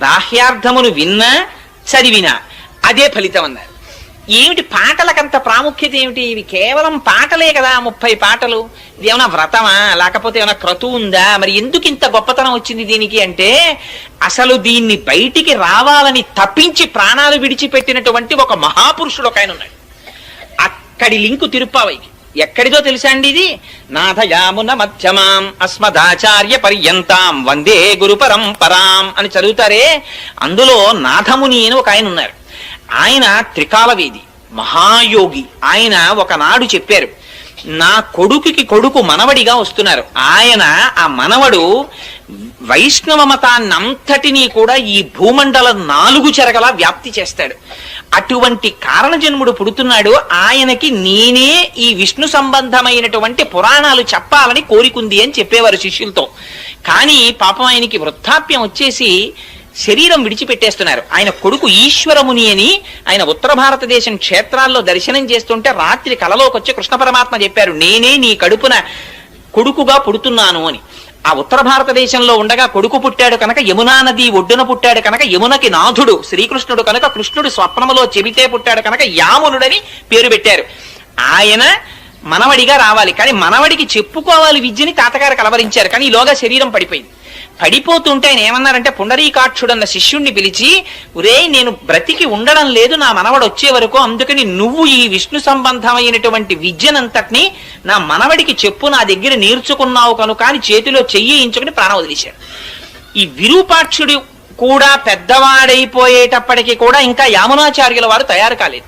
B: బాహ్యార్థమును విన్నా చదివినా అదే ఫలితం అన్నారు. ఏమిటి పాటలకంత ప్రాముఖ్యత ఏమిటి? ఇవి కేవలం పాటలే కదా, 30 పాటలు. ఇది ఏమైనా వ్రతమా లేకపోతే ఏమైనా క్రతువు ఉందా? మరి ఎందుకు ఇంత గొప్పతనం వచ్చింది దీనికి అంటే అసలు దీన్ని బయటికి రావాలని తప్పించి ప్రాణాలు విడిచిపెట్టినటువంటి ఒక మహాపురుషుడు ఒక ఆయన ఉన్నాడు. అక్కడి లింకు తిరుప్పావైకి. ఎక్కడిదో తెలుసా అండి ఇది? నాథయామున మధ్యమాం అస్మదాచార్య పర్యంతాం వందే గురు పరంపరాం అని చదువుతారే, అందులో నాథముని అని ఒక ఆయన ఉన్నారు. ఆయన త్రికాలవేది మహాయోగి. ఆయన ఒకనాడు చెప్పారు, నా కొడుకు మనవడిగా వస్తున్నారు. ఆయన ఆ మనవడు వైష్ణవ మతాన్నంతటినీ కూడా ఈ భూమండలం 4 చెరగలా వ్యాప్తి చేస్తాడు. అటువంటి కారణజన్ముడు పుడుతున్నాడు. ఆయనకి నేనే ఈ విష్ణు సంబంధమైనటువంటి పురాణాలు చెప్పాలని కోరికుంది అని చెప్పేవారు శిష్యులతో. కానీ పాపం ఆయనకి వృద్ధాప్యం వచ్చేసి శరీరం విడిచిపెట్టేస్తున్నారు. ఆయన కొడుకు ఈశ్వరముని అని ఆయన ఉత్తర భారతదేశం క్షేత్రాల్లో దర్శనం చేస్తుంటే రాత్రి కలలోకి వచ్చి కృష్ణ పరమాత్మ చెప్పారు, నేనే నీ కడుపున కొడుకుగా పుడుతున్నాను అని. ఆ ఉత్తర భారతదేశంలో ఉండగా కొడుకు పుట్టాడు కనుక యమునా నది ఒడ్డున పుట్టాడు కనుక యమునకి నాథుడు శ్రీకృష్ణుడు కనుక కృష్ణుడు స్వప్నములో చెబితే పుట్టాడు కనుక యామునుడని పేరు పెట్టారు. ఆయన మనవడిగా రావాలి, కానీ మనవడికి చెప్పుకోవాలి విద్యని తాతగారు కలవరించారు. కానీ ఈలోగా శరీరం పడిపోయింది. పడిపోతుంటే ఆయన ఏమన్నారంటే పుండరీకాక్షుడన్న శిష్యుణ్ణి పిలిచి, ఒరే నేను బ్రతికి ఉండడం లేదు నా మనవడు వచ్చే వరకు, అందుకని నువ్వు ఈ విష్ణు సంబంధమైనటువంటి విద్యనంతటినీ నా మనవడికి చెప్పు, నా దగ్గర నేర్చుకున్నావు కనుక అని చేతిలో చెయ్యించుకుని ప్రాణం వదిలేశారు. ఈ విరూపాక్షుడు కూడా పెద్దవాడైపోయేటప్పటికీ కూడా ఇంకా యామునాచార్యుల వారు తయారు కాలేదు.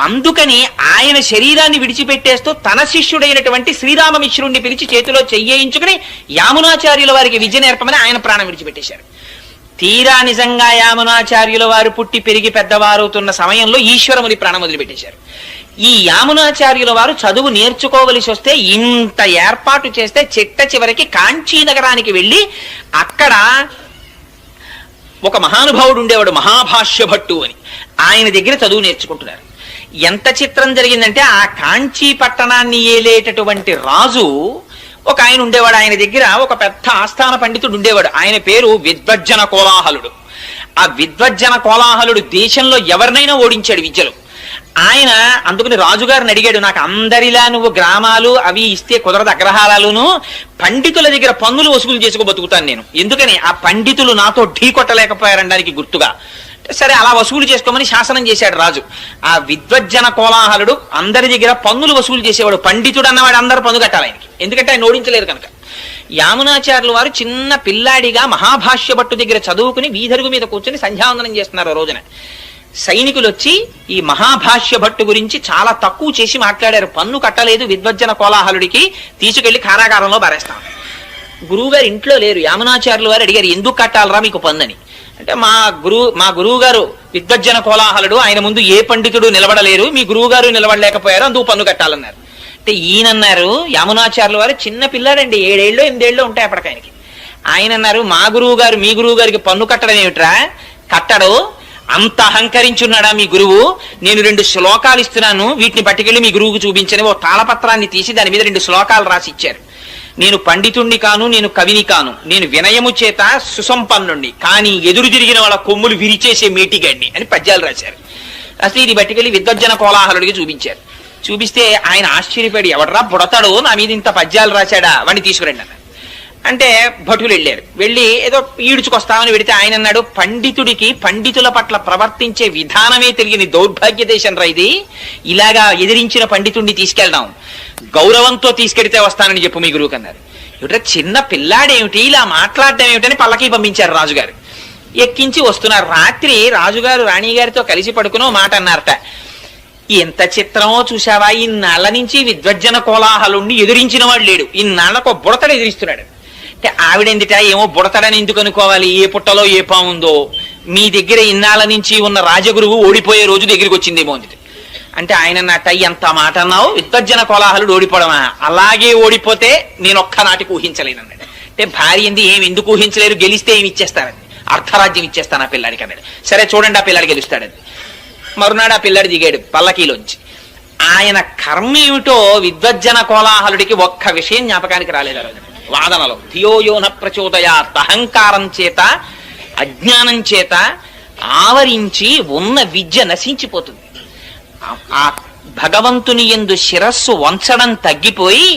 B: అందుకని ఆయన శరీరాన్ని విడిచిపెట్టేస్తూ తన శిష్యుడైనటువంటి శ్రీరామమిశ్రుణ్ణి పిలిచి చేతిలో చెయ్యించుకుని యామునాచార్యుల వారికి విద్య నేర్పమని ఆయన ప్రాణం విడిచిపెట్టేశారు. తీరా నిజంగా యామునాచార్యుల వారు పుట్టి పెరిగి పెద్దవారవుతున్న సమయంలో ఈశ్వరముని ప్రాణం వదిలిపెట్టేశారు. ఈ యామునాచార్యుల వారు చదువు నేర్చుకోవలసి వస్తే ఇంత ఏర్పాటు చేస్తే చిట్ట చివరికి కాంచీ నగరానికి వెళ్ళి అక్కడ ఒక మహానుభావుడు ఉండేవాడు మహాభాష్య భట్టు అని, ఆయన దగ్గర చదువు నేర్చుకుంటున్నారు. ఎంత చిత్రం జరిగిందంటే ఆ కాంచీ పట్టణాన్ని ఏలేటటువంటి రాజు ఒక ఆయన ఉండేవాడు. ఆయన దగ్గర ఒక పెద్ద ఆస్థాన పండితుడు ఉండేవాడు. ఆయన పేరు విద్వజ్జన కోలాహలుడు. ఆ విద్వజ్జన కోలాహలుడు దేశంలో ఎవరినైనా ఓడించాడు విద్యలో. ఆయన అందుకని రాజుగారిని అడిగాడు, నాకు అందరిలా నువ్వు గ్రామాలు అవి ఇస్తే కుదరదు, అగ్రహారాలును, పండితుల దగ్గర పన్నులు వసూలు చేసుకో బతుకుతాను నేను. ఎందుకని ఆ పండితులు నాతో ఢీ కొట్టలేకపోయారనడానికి గుర్తుగా. సరే అలా వసూలు చేసుకోమని శాసనం చేశాడు రాజు. ఆ విద్వజ్జన కోలాహలుడు అందరి దగ్గర పన్నులు వసూలు చేసేవాడు. పండితుడు అన్నవాడు అందరూ పన్ను కట్టాలి ఆయనకి, ఎందుకంటే ఆయన ఓడించలేరు కనుక. యామునాచార్యులు వారు చిన్న పిల్లాడిగా మహాభాష్య భట్టు దగ్గర చదువుకుని వీధరుగు మీద కూర్చొని సంధ్యావందనం చేస్తున్నారు. ఆ రోజున సైనికులు వచ్చి ఈ మహాభాష్య భట్టు గురించి చాలా తక్కువ చేసి మాట్లాడారు. పన్ను కట్టలేదు విద్వజ్జన కోలాహలుడికి, తీసుకెళ్లి కారాగారంలో పారేస్తాం. గురువుగారు ఇంట్లో లేరు. యామునాచార్యులు వారు అడిగారు, ఎందుకు కట్టాలరా మీకు పన్నుని అంటే, మా గురువు గారు విద్వజ్జన కోలాహలుడు, ఆయన ముందు ఏ పండితుడు నిలబడలేరు, మీ గురువు గారు నిలబడలేకపోయారు, అందుకు పన్ను కట్టాలన్నారు. అంటే ఈయనన్నారు, యామునాచార్యులు వారు చిన్న పిల్లాడండి, 7 ఏళ్ళు 8 ఏళ్ళు ఉంటాయి అప్పటికాయనకి. ఆయన అన్నారు, మా గురువు గారు మీ గురువు గారికి పన్ను కట్టడం ఏమిట్రా, కట్టడు, అంత అహంకరించున్నాడా మీ గురువు? నేను 2 శ్లోకాలు ఇస్తున్నాను, వీటిని పట్టుకెళ్ళి మీ గురువుకు చూపించని ఓ తాళపత్రాన్ని తీసి దాని మీద 2 శ్లోకాలు రాసి ఇచ్చారు. నేను పండితుణ్ణి కాను, నేను కవిని కాను, నేను వినయము చేత సుసంపన్నుణ్ణి, కానీ ఎదురు తిరిగిన వాళ్ళ కొమ్ములు విరిచేసే మేటిగాడిని అని పద్యాలు రాశారు. అసలు ఇది పట్టుకెళ్ళి విద్వజ్జన కోలాహలుడికి చూపించారు. చూపిస్తే ఆయన ఆశ్చర్యపడి, ఎవడరా బుడతాడు నా మీద ఇంత పద్యాలు రాశాడా, వాడిని తీసుకురండి అన్నారు. అంటే భటులు వెళ్ళారు. వెళ్ళి ఏదో ఈడ్చుకొస్తామని పెడితే ఆయన అన్నాడు, పండితుడికి పండితుల పట్ల ప్రవర్తించే విధానమే తెలియని దౌర్భాగ్య దేశం రా ఇది, ఇలాగా ఎదిరించిన పండితుడిని తీసుకెళ్దాం, గౌరవంతో తీసుకెడితే వస్తానని చెప్పు మీ గురువుకి అన్నారు. ఏమిటో చిన్న పిల్లాడేమిటి ఇలా మాట్లాడడం ఏమిటని పల్లకి పంపించారు రాజుగారు. ఎక్కించి వస్తున్నారు. రాత్రి రాజుగారు రాణిగారితో కలిసి పడుకుని మాట అన్నారట, ఎంత చిత్రమో చూసావా, ఇన్నాళ్ల నుంచి విద్వజ్జన కోలాహలుణ్ణి ఎదిరించిన వాడు లేడు, ఇన్నాళ్లకు బుడతడు ఎదిరిస్తున్నాడు. అంటే ఆవిడెందుట ఏమో బుడతడని ఎందుకు అనుకోవాలి, ఏ పుట్టలో ఏ పాముందో, మీ దగ్గర ఇన్నాళ్ల నుంచి ఉన్న రాజగురువు ఓడిపోయే రోజు దగ్గరికి వచ్చిందేమో అంది. అంటే ఆయన అన్నట్ట, ఎంత మాట అన్నావు, విద్వజ్జన కోలాహలుడు ఓడిపోవడమా, అలాగే ఓడిపోతే నేను ఒక్కనాటికి ఊహించలేను అన్నాడు. అంటే భార్య ఏంది, ఏమి ఎందుకు ఊహించలేరు, గెలిస్తే ఏమి ఇచ్చేస్తారండి, అర్ధరాజ్యం ఇచ్చేస్తాను ఆ పిల్లాడికి అన్నాడు. సరే చూడండి ఆ పిల్లాడు గెలుస్తాడండి. మరునాడు ఆ పిల్లాడు దిగాడు పల్లకీలోంచి. ఆయన కర్మ ఏమిటో విద్వజ్జన కోలాహలుడికి ఒక్క విషయం జ్ఞాపకానికి రాలేదు ఆ రోజున. వాదనలో ధియోయోన ప్రచోదయాత్, అహంకారం చేత అజ్ఞానం చేత ఆవరించి ఉన్న విద్య నశించిపోతుంది. ఆ భగవంతుని యందు శిరస్సు వంచడం తగ్గిపోయి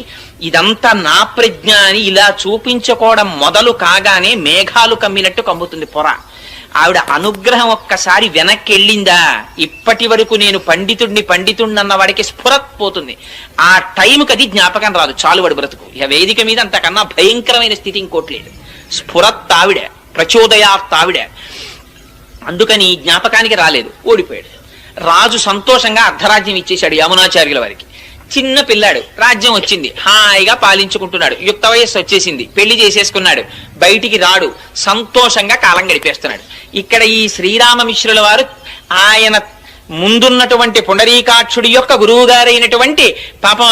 B: ఇదంతా నా ప్రజ్ఞ అని ఇలా చూపించుకోవడం మొదలు కాగానే మేఘాలు కమ్మినట్టు కమ్ముతుంది పొర. ఆవిడ అనుగ్రహం ఒక్కసారి వెనక్కి వెళ్ళిందా, ఇప్పటి వరకు నేను పండితుడిని అన్న వాడికి స్ఫురత్ పోతుంది. ఆ టైంకి అది జ్ఞాపకం రాదు, చాలు వాడు బ్రతుకు. ఇక వేదిక మీద అంతకన్నా భయంకరమైన స్థితి ఇంకోట్లేదు. స్ఫురత్ ఆవిడ, ప్రచోదయాత్ ఆవిడ. అందుకని జ్ఞాపకానికి రాలేదు, ఓడిపోయాడు. రాజు సంతోషంగా అర్ధరాజ్యం ఇచ్చేశాడు యమునాచార్యుల వారికి. చిన్న పిల్లాడు, రాజ్యం వచ్చింది, హాయిగా పాలించుకుంటున్నాడు, యుక్త వయస్సు వచ్చేసింది, పెళ్లి చేసేసుకున్నాడు, బయటికి రాడు, సంతోషంగా కాలం గడిపేస్తున్నాడు. ఇక్కడ ఈ శ్రీరామమిశ్రుల వారు ఆయన ముందున్నటువంటి పుండరీకాక్షుడి యొక్క గురువు గారైనటువంటి పాపం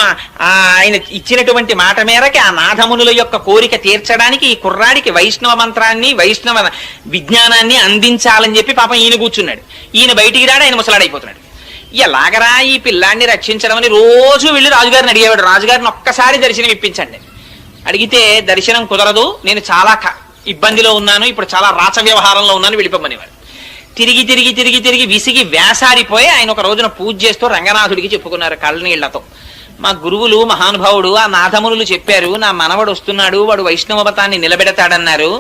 B: ఆయన ఇచ్చినటువంటి మాట మేరకి ఆ నాథమునుల యొక్క కోరిక తీర్చడానికి ఈ కుర్రాడికి వైష్ణవ మంత్రాన్ని వైష్ణవ విజ్ఞానాన్ని అందించాలని చెప్పి పాపం ఈయన కూర్చున్నాడు. ఈయన బయటికి రాడు, ఆయన ముసలాడైపోతున్నాడు. ఎలాగరా ఈ పిల్లాన్ని రక్షించడం అని రోజు వెళ్ళి రాజుగారిని అడిగేవాడు, రాజుగారిని ఒక్కసారి దర్శనం ఇప్పించండి. అడిగితే దర్శనం కుదరదు, నేను చాలా ఇబ్బందిలో ఉన్నాను, ఇప్పుడు చాలా రాచ వ్యవహారంలో ఉన్నాను, వెళ్ళిపోమనేవాడు. తిరిగి తిరిగి తిరిగి తిరిగి విసిగి వేసారిపోయి ఆయన ఒక రోజున పూజ చేస్తూ రంగనాథుడికి చెప్పుకున్నారు కళ్ళనీళ్లతో, మా గురువులు మహానుభావుడు ఆ నాథమునులు చెప్పారు, నా మనవడు వస్తున్నాడు, వాడు వైష్ణవ మతాన్ని నిలబెడతాడన్నారు,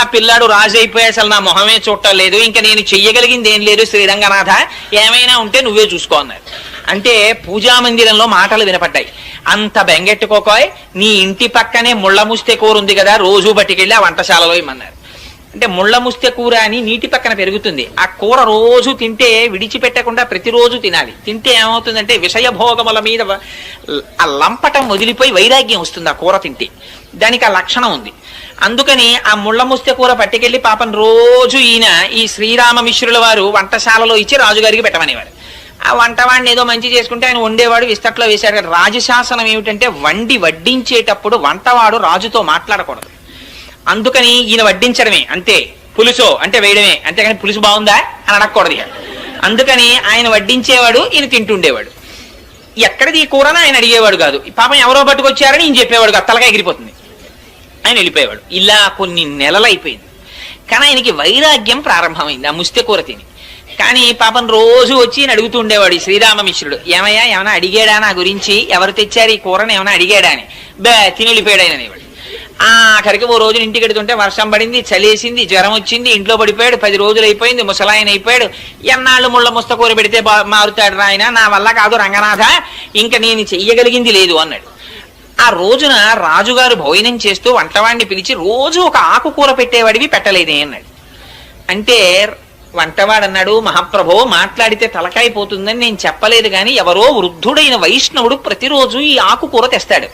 B: ఆ పిల్లాడు రాజు అయిపోయి అసలు నా మొహమే చూడటం లేదు, ఇంకా నేను చెయ్యగలిగింది ఏం లేదు, శ్రీరంగనాథ ఏమైనా ఉంటే నువ్వే చూసుకో అన్నారు. అంటే పూజా మందిరంలో మాటలు వినపడ్డాయి, అంత బెంగెట్టుకోకోయ్, నీ ఇంటి పక్కనే ముళ్ళ ముస్తె కూర ఉంది కదా, రోజు బట్టికెళ్ళి ఆ వంటశాలలో ఇమ్మన్నారు. అంటే ముళ్ళ ముస్తె కూర అని నీటి పక్కన పెరుగుతుంది, ఆ కూర రోజు తింటే విడిచిపెట్టకుండా ప్రతిరోజు తినాలి. తింటే ఏమవుతుందంటే విషయభోగముల మీద ఆ లంపటం వదిలిపోయి వైరాగ్యం వస్తుంది ఆ కూర తింటే, దానికి ఆ లక్షణం ఉంది. అందుకని ఆ ముళ్ళ ముస్తె కూర పట్టుకెళ్లి పాపం రోజు ఈయన ఈ శ్రీరామమిశ్రుల వారు వంటశాలలో ఇచ్చి రాజుగారికి పెట్టమనేవారు. ఆ వంటవాడిని ఏదో మంచి చేసుకుంటే ఆయన వండేవాడు, విస్తట్లో వేశాడు. రాజశాసనం ఏమిటంటే వడ్డించేటప్పుడు వంటవాడు రాజుతో మాట్లాడకూడదు. అందుకని ఈయన వడ్డించడమే అంతే, పులుసో అంటే వేయడమే, అంతేగాని పులుసు బాగుందా అని అడగకూడదు. అందుకని ఆయన వడ్డించేవాడు, ఈయన తింటుండేవాడు. ఎక్కడిది ఈ కూరని ఆయన అడిగేవాడు కాదు. పాపం ఎవరో పట్టుకొచ్చారని ఈయన చెప్పేవాడు కాదు, తలగా ఎగిరిపోతుంది, ఆయన వెళ్ళిపోయేవాడు. ఇలా కొన్ని నెలలు అయిపోయింది. కానీ ఆయనకి వైరాగ్యం ప్రారంభమైంది ఆ ముస్తె కూర తిని. కానీ పాపం రోజు వచ్చి ఈయన అడుగుతూ ఉండేవాడు శ్రీరామమిశ్రుడు, ఏమయ్యా ఏమైనా అడిగాడా నా గురించి, ఎవరు తెచ్చారు ఈ కూరని ఏమైనా అడిగాడా అని. తిని వెళ్ళిపోయాడు ఆయన అనేవాడు. ఆఖరికి ఓ రోజు ఇంటికి ఎడుతుంటే వర్షం పడింది, చలేసింది, జ్వరం వచ్చింది, ఇంట్లో పడిపోయాడు. 10 రోజులు అయిపోయింది, ముసలాయన అయిపోయాడు. ఎన్నాళ్ళు ముళ్ళ ముస్తకూర పెడితే మారుతాడు ఆయన, నా వల్ల కాదు రంగనాథ, ఇంకా నేను చెయ్యగలిగింది లేదు అన్నాడు. ఆ రోజున రాజుగారు భోజనం చేస్తూ వంటవాడిని పిలిచి, రోజు ఒక ఆకుకూర పెట్టేవాడివి పెట్టలేదే అన్నాడు. అంటే వంటవాడు అన్నాడు, మహాప్రభో మాట్లాడితే తలకాయిపోతుందని నేను చెప్పలేదు, కానీ ఎవరో వృద్ధుడైన వైష్ణవుడు ప్రతిరోజు ఈ ఆకుకూర తెస్తాడు,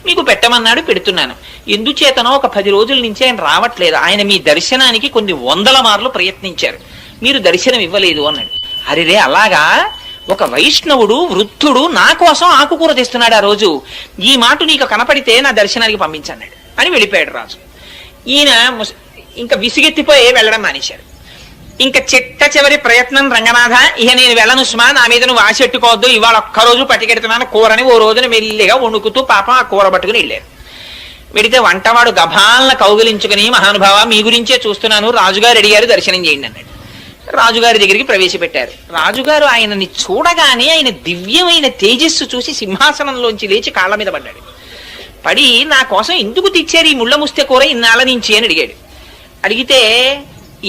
B: మీకు పెట్టమన్నాడు, పెడుతున్నాను. ఎందుచేతనో ఒక 10 రోజుల నుంచి ఆయన రావట్లేదు, ఆయన మీ దర్శనానికి కొన్ని 100 మార్లు ప్రయత్నించారు, మీరు దర్శనం ఇవ్వలేదు అన్నాడు. అరిరే అలాగా, ఒక వైష్ణవుడు వృద్ధుడు నా కోసం ఆకుకూర తెస్తున్నాడు ఆ రోజు, ఈ మాట నీకు కనపడితే నా దర్శనానికి పంపించన్నాడు అని వెళ్ళిపోయాడు రాజు. ఈయన ఇంకా విసిగెత్తిపోయి వెళ్ళడం మానేశాడు. ఇంకా చిట్ట చివరి ప్రయత్నం, రంగనాథ ఇక నేను వెళ్ళను సుమా, నా మీద నువ్వు ఆశెట్టుకోవద్దు, ఇవాళ ఒక్కరోజు పట్టుకెడుతున్నాను కూరని. ఓ రోజున మెల్లిగా వణుకుతూ పాపం ఆ కూర పట్టుకుని వెళ్ళారు. వెడితే వంటవాడు గభాలన కౌగిలించుకుని, మహానుభావ మీ గురించే చూస్తున్నాను, రాజుగారు అడిగారు దర్శనం చేయండి అన్నాడు. రాజుగారి దగ్గరికి ప్రవేశపెట్టారు. రాజుగారు ఆయనని చూడగానే ఆయన దివ్యమైన తేజస్సు చూసి సింహాసనంలోంచి లేచి కాళ్ళ మీద పడ్డాడు. పడి, నా కోసం ఎందుకు తెచ్చారు ఈ ముళ్ళ ముస్తె కూర ఇన్నాళ్ళ నుంచి అని అడిగాడు. అడిగితే,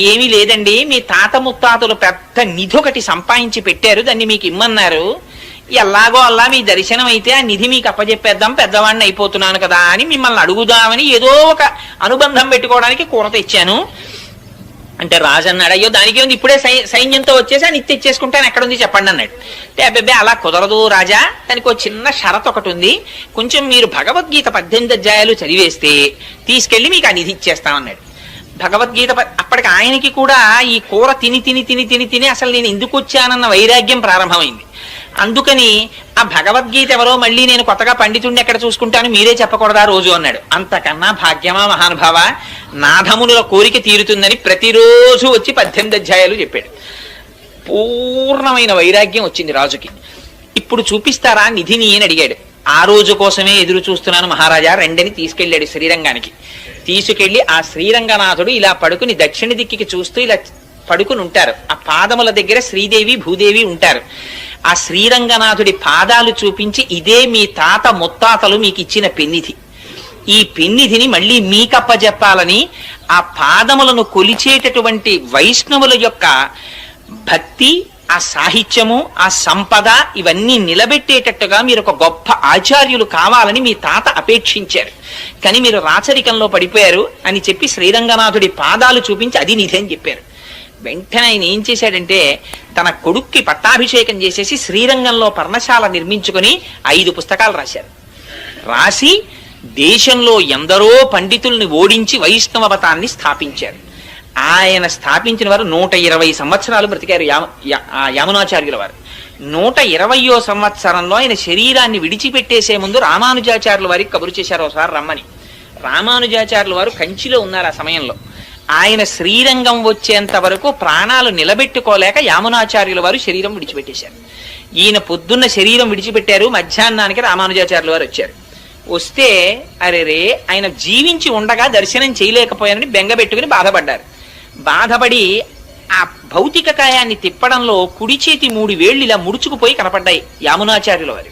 B: ఏమీ లేదండి, మీ తాత ముత్తాతలు పెద్ద నిధి ఒకటి సంపాదించి పెట్టారు, దాన్ని మీకు ఇమ్మన్నారు, ఎలాగో అలా మీ దర్శనం అయితే ఆ నిధి మీకు అప్పచెప్పేద్దాం, పెద్దవాడిని అయిపోతున్నాను కదా అని మిమ్మల్ని అడుగుదామని ఏదో ఒక అనుబంధం పెట్టుకోవడానికి కూర తెచ్చాను అంటే రాజు అన్నాడు, అయ్యో దానికి ఉంది, ఇప్పుడే సైన్యంతో వచ్చేసి అని తెచ్చేసుకుంటాను, ఎక్కడుంది చెప్పండి అన్నాడు. అంటే అబ్బాయి అలా కుదరదు రాజా, దానికి ఒక చిన్న షరత్ ఒకటి ఉంది, కొంచెం మీరు భగవద్గీత 18 అధ్యాయాలు చదివేస్తే తీసుకెళ్లి మీకు ఆ నిధి ఇచ్చేస్తామన్నాడు. భగవద్గీత అప్పటికి ఆయనకి కూడా ఈ కూర తిని తిని తిని తిని తిని అసలు నేను ఎందుకు వచ్చానన్న వైరాగ్యం ప్రారంభమైంది. అందుకని ఆ భగవద్గీత ఎవరో మళ్ళీ నేను కొత్తగా పండితుడిని ఎక్కడ చూసుకుంటాను, మీరే చెప్పకూడదా రోజు అన్నాడు. అంతకన్నా భాగ్యమా మహానుభావ, నాథమునుల కోరిక తీరుతుందని ప్రతిరోజు వచ్చి 18 అధ్యాయాలు చెప్పాడు. పూర్ణమైన వైరాగ్యం వచ్చింది రాజుకి. ఇప్పుడు చూపిస్తారా నిధిని అని అడిగాడు. ఆ రోజు కోసమే ఎదురు చూస్తున్నాను మహారాజా, రెండని తీసుకెళ్లాడు శ్రీరంగానికి. తీసుకెళ్లి ఆ శ్రీరంగనాథుడు ఇలా పడుకుని దక్షిణ దిక్కికి చూస్తూ ఇలా పడుకుని ఉంటారు. ఆ పాదముల దగ్గర శ్రీదేవి భూదేవి ఉంటారు. ఆ శ్రీరంగనాథుడి పాదాలు చూపించి, ఇదే మీ తాత ముత్తాతలు మీకు ఇచ్చిన పెన్నిధి, ఈ పెన్నిధిని మళ్ళీ మీకప్పజెప్పాలని ఆ పాదములను కొలిచేటటువంటి వైష్ణవుల యొక్క భక్తి, ఆ సాహిత్యము, ఆ సంపద ఇవన్నీ నిలబెట్టేటట్టుగా మీరు ఒక గొప్ప ఆచార్యులు కావాలని మీ తాత అపేక్షించారు, కానీ మీరు రాచరికంలో పడిపోయారు అని చెప్పి శ్రీరంగనాథుడి పాదాలు చూపించి అది నిధి అని చెప్పారు. వెంటనే ఆయన ఏం చేశాడంటే తన కొడుక్కి పట్టాభిషేకం చేసేసి శ్రీరంగంలో పర్ణశాల నిర్మించుకుని 5 పుస్తకాలు రాశారు. రాసి దేశంలో ఎందరో పండితుల్ని ఓడించి వైష్ణవ మతాన్ని స్థాపించారు. ఆయన స్థాపించిన వారు 120 సంవత్సరాలు బ్రతికారు. యామునాచార్యుల వారు 120వ సంవత్సరంలో ఆయన శరీరాన్ని విడిచిపెట్టేసే ముందు రామానుజాచార్యుల వారికి కబురు చేశారు ఒకసారి రమ్మని. రామానుజాచార్యుల వారు కంచిలో ఉన్నారు ఆ సమయంలో. ఆయన శ్రీరంగం వచ్చేంత వరకు ప్రాణాలు నిలబెట్టుకోలేక యామునాచార్యుల వారు శరీరం విడిచిపెట్టేశారు. ఈయన పొద్దున్న శరీరం విడిచిపెట్టారు, మధ్యాహ్నానికి రామానుజాచార్యుల వారు వచ్చారు. వస్తే అరెరే ఆయన జీవించి ఉండగా దర్శనం చేయలేకపోయారని బెంగబెట్టుకుని బాధపడ్డారు. బాధపడి ఆ భౌతిక కాయాన్ని తిప్పడంలో కుడి చేతి 3 వేళ్లు ఇలా ముడుచుకుపోయి కనపడ్డాయి యామునాచార్యుల వారి.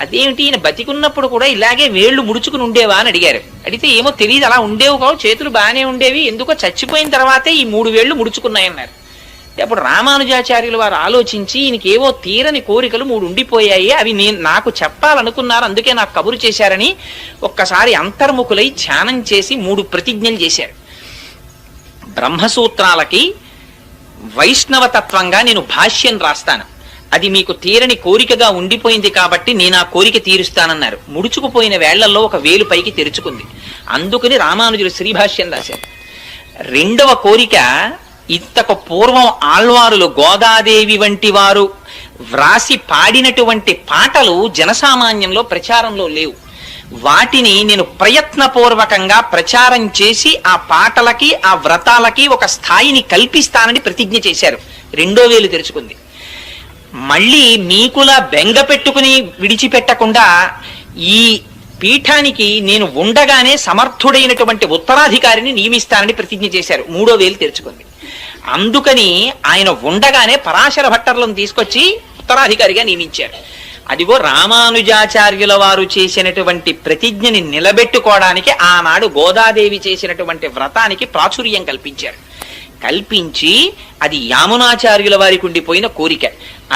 B: అదేమిటి, ఈయన బతికున్నప్పుడు కూడా ఇలాగే వేళ్లు ముడుచుకుని ఉండేవా అని అడిగారు. అడిగితే ఏమో తెలియదు, అలా ఉండేవి కావు, చేతులు బాగానే ఉండేవి, ఎందుకో చచ్చిపోయిన తర్వాతే ఈ 3 వేళ్లు ముడుచుకున్నాయన్నారు. అప్పుడు రామానుజాచార్యులు వారు ఆలోచించి, ఈయనకి ఏవో తీరని కోరికలు 3 ఉండిపోయాయి, అవి నాకు చెప్పాలనుకున్నారు, అందుకే నాకు కబురు చేశారని ఒక్కసారి అంతర్ముఖులై ధ్యానం చేసి 3 ప్రతిజ్ఞలు చేశారు. బ్రహ్మసూత్రాలకి వైష్ణవ తత్వంగా నేను భాష్యం రాస్తాను, అది మీకు తీరని కోరికగా ఉండిపోయింది కాబట్టి నేను ఆ కోరిక తీరుస్తానన్నారు. ముడుచుకుపోయిన వేళ్లలో ఒక వేలు పైకి తెరుచుకుంది. అందుకని రామానుజులు శ్రీభాష్యం రాశారు. 2వ కోరిక, ఇంతకు పూర్వం ఆళ్వారులు గోదాదేవి వంటి వారు వ్రాసి పాడినటువంటి పాటలు జనసామాన్యంలో ప్రచారంలో లేవు. వాటిని నేను ప్రయత్నపూర్వకంగా ప్రచారం చేసి ఆ పాటలకి ఆ వ్రతాలకి ఒక స్థాయిని కల్పిస్తానని ప్రతిజ్ఞ చేశారు. రెండో వేలు తెరుచుకుంది. మళ్ళీ మీకులా బెంగ పెట్టుకుని విడిచిపెట్టకుండా ఈ పీఠానికి నేను ఉండగానే సమర్థుడైనటువంటి ఉత్తరాధికారిని నియమిస్తానని ప్రతిజ్ఞ చేశారు. మూడో వేలు తెరుచుకుంది. అందుకని ఆయన ఉండగానే పరాశర భట్టర్లను తీసుకొచ్చి ఉత్తరాధికారిగా నియమించారు. అదిగో రామానుజాచార్యుల వారు చేసినటువంటి ప్రతిజ్ఞని నిలబెట్టుకోవడానికి ఆనాడు గోదాదేవి చేసినటువంటి వ్రతానికి ప్రాచుర్యం కల్పించారు. కల్పించి అది యామునాచార్యుల వారికి ఉండిపోయిన కోరిక,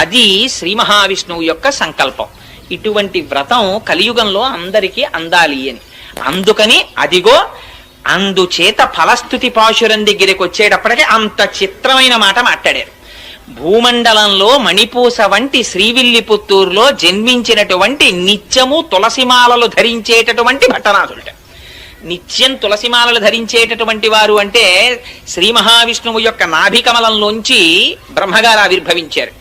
B: అది శ్రీ మహావిష్ణువు యొక్క సంకల్పం. ఇటువంటి వ్రతం కలియుగంలో అందరికీ అందాలి అని. అందుకని అదిగో అందుచేత ఫలస్థుతి పాశురం దగ్గరికి వచ్చేటప్పటికి అంత చిత్రమైన మాట మాట్లాడారు. భూమండలంలో మణిపూస వంటి శ్రీవిల్లిపుత్తూరులో జన్మించినటువంటి నిత్యము తులసిమాలలు ధరించేటటువంటి భట్టనాథులట. నిత్యం తులసిమాలలు ధరించేటటువంటి వారు అంటే శ్రీ మహావిష్ణువు యొక్క నాభికమలంలోంచి బ్రహ్మగారు ఆవిర్భవించారు.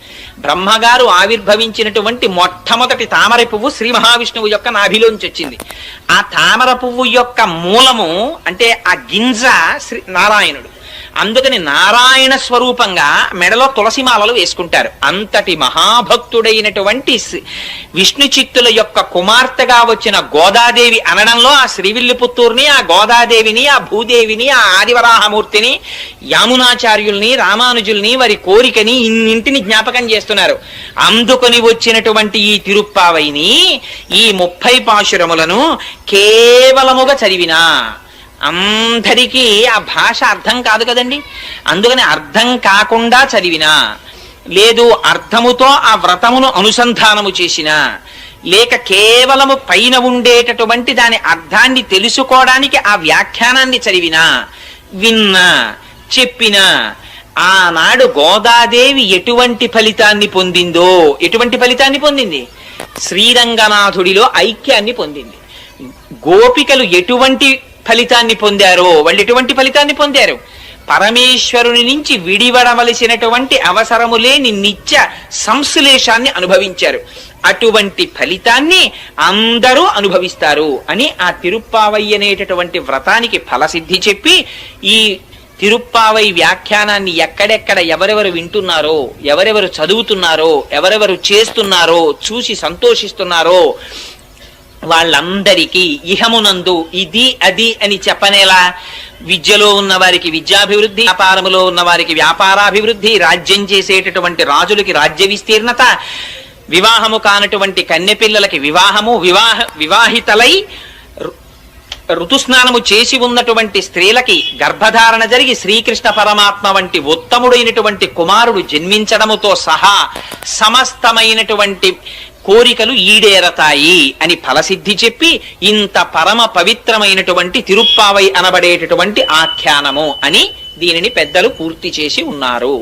B: బ్రహ్మగారు ఆవిర్భవించినటువంటి మొట్టమొదటి తామర పువ్వు శ్రీ మహావిష్ణువు యొక్క నాభిలోంచి వచ్చింది. ఆ తామర పువ్వు యొక్క మూలము అంటే ఆ గింజ శ్రీ నారాయణుడు. అందుకని నారాయణ స్వరూపంగా మెడలో తులసిమాలలు వేసుకుంటారు. అంతటి మహాభక్తుడైనటువంటి విష్ణు చిత్తుల యొక్క కుమార్తెగా వచ్చిన గోదాదేవి అనడంలో ఆ శ్రీవిల్లిపుత్తూరుని, ఆ గోదాదేవిని, ఆ భూదేవిని, ఆ ఆదివరాహమూర్తిని, యామునాచార్యుల్ని, రామానుజుల్ని, వారి కోరికని ఇన్నింటిని జ్ఞాపకం చేస్తున్నారు. అందుకొని వచ్చినటువంటి ఈ తిరుప్పావైని ఈ 30 పాశురములను కేవలముగా చదివినా అందరికీ ఆ భాష అర్థం కాదు కదండి. అందుకని అర్థం కాకుండా చదివినా, లేదు అర్థముతో ఆ వ్రతమును అనుసంధానము చేసినా, లేక కేవలము పైన ఉండేటటువంటి దాని అర్థాన్ని తెలుసుకోవడానికి ఆ వ్యాఖ్యానాన్ని చదివినా, విన్నా, చెప్పినా, ఆనాడు గోదాదేవి ఎటువంటి ఫలితాన్ని పొందిందో, ఎటువంటి ఫలితాన్ని పొందింది? శ్రీరంగనాథుడిలో ఐక్యాన్ని పొందింది. గోపికలు ఎటువంటి ఫలితాన్ని పొందారో వాళ్ళు ఎటువంటి ఫలితాన్ని పొందారు? పరమేశ్వరుని నుంచి విడివడవలసినటువంటి అవసరము లేని నిత్య సంశ్లేషాన్ని అనుభవించారు. అటువంటి ఫలితాన్ని అందరూ అనుభవిస్తారు అని ఆ తిరుప్పావై అనేటటువంటి వ్రతానికి ఫలసిద్ధి చెప్పి, ఈ తిరుప్పావై వ్యాఖ్యానాన్ని ఎక్కడెక్కడ ఎవరెవరు వింటున్నారో, ఎవరెవరు చదువుతున్నారో, ఎవరెవరు చేస్తున్నారో, చూసి సంతోషిస్తున్నారో వాళ్ళందరికీ ఇహమునందు ఇది అది అని చెప్పనేలా, విద్యలో ఉన్న వారికి విద్యాభివృద్ధి, వ్యాపారములో ఉన్న వారికి వ్యాపారాభివృద్ధి, రాజ్యం చేసేటటువంటి రాజులకి రాజ్య విస్తీర్ణత, వివాహము కానటువంటి కన్యపిల్లలకి వివాహము, వివాహితలై ఋతుస్నానము చేసి ఉన్నటువంటి స్త్రీలకి గర్భధారణ జరిగి శ్రీకృష్ణ పరమాత్మ వంటి ఉత్తముడైనటువంటి కుమారుడు జన్మించడముతో సహా సమస్తమైనటువంటి కోరికలు ఈడేరతాయి అని ఫలసిద్ధి చెప్పి ఇంత పరమ పవిత్రమైనటువంటి తిరుప్పావై అనబడేటటువంటి ఆఖ్యానము అని దీనిని పెద్దలు పూర్తి చేసి ఉన్నారు.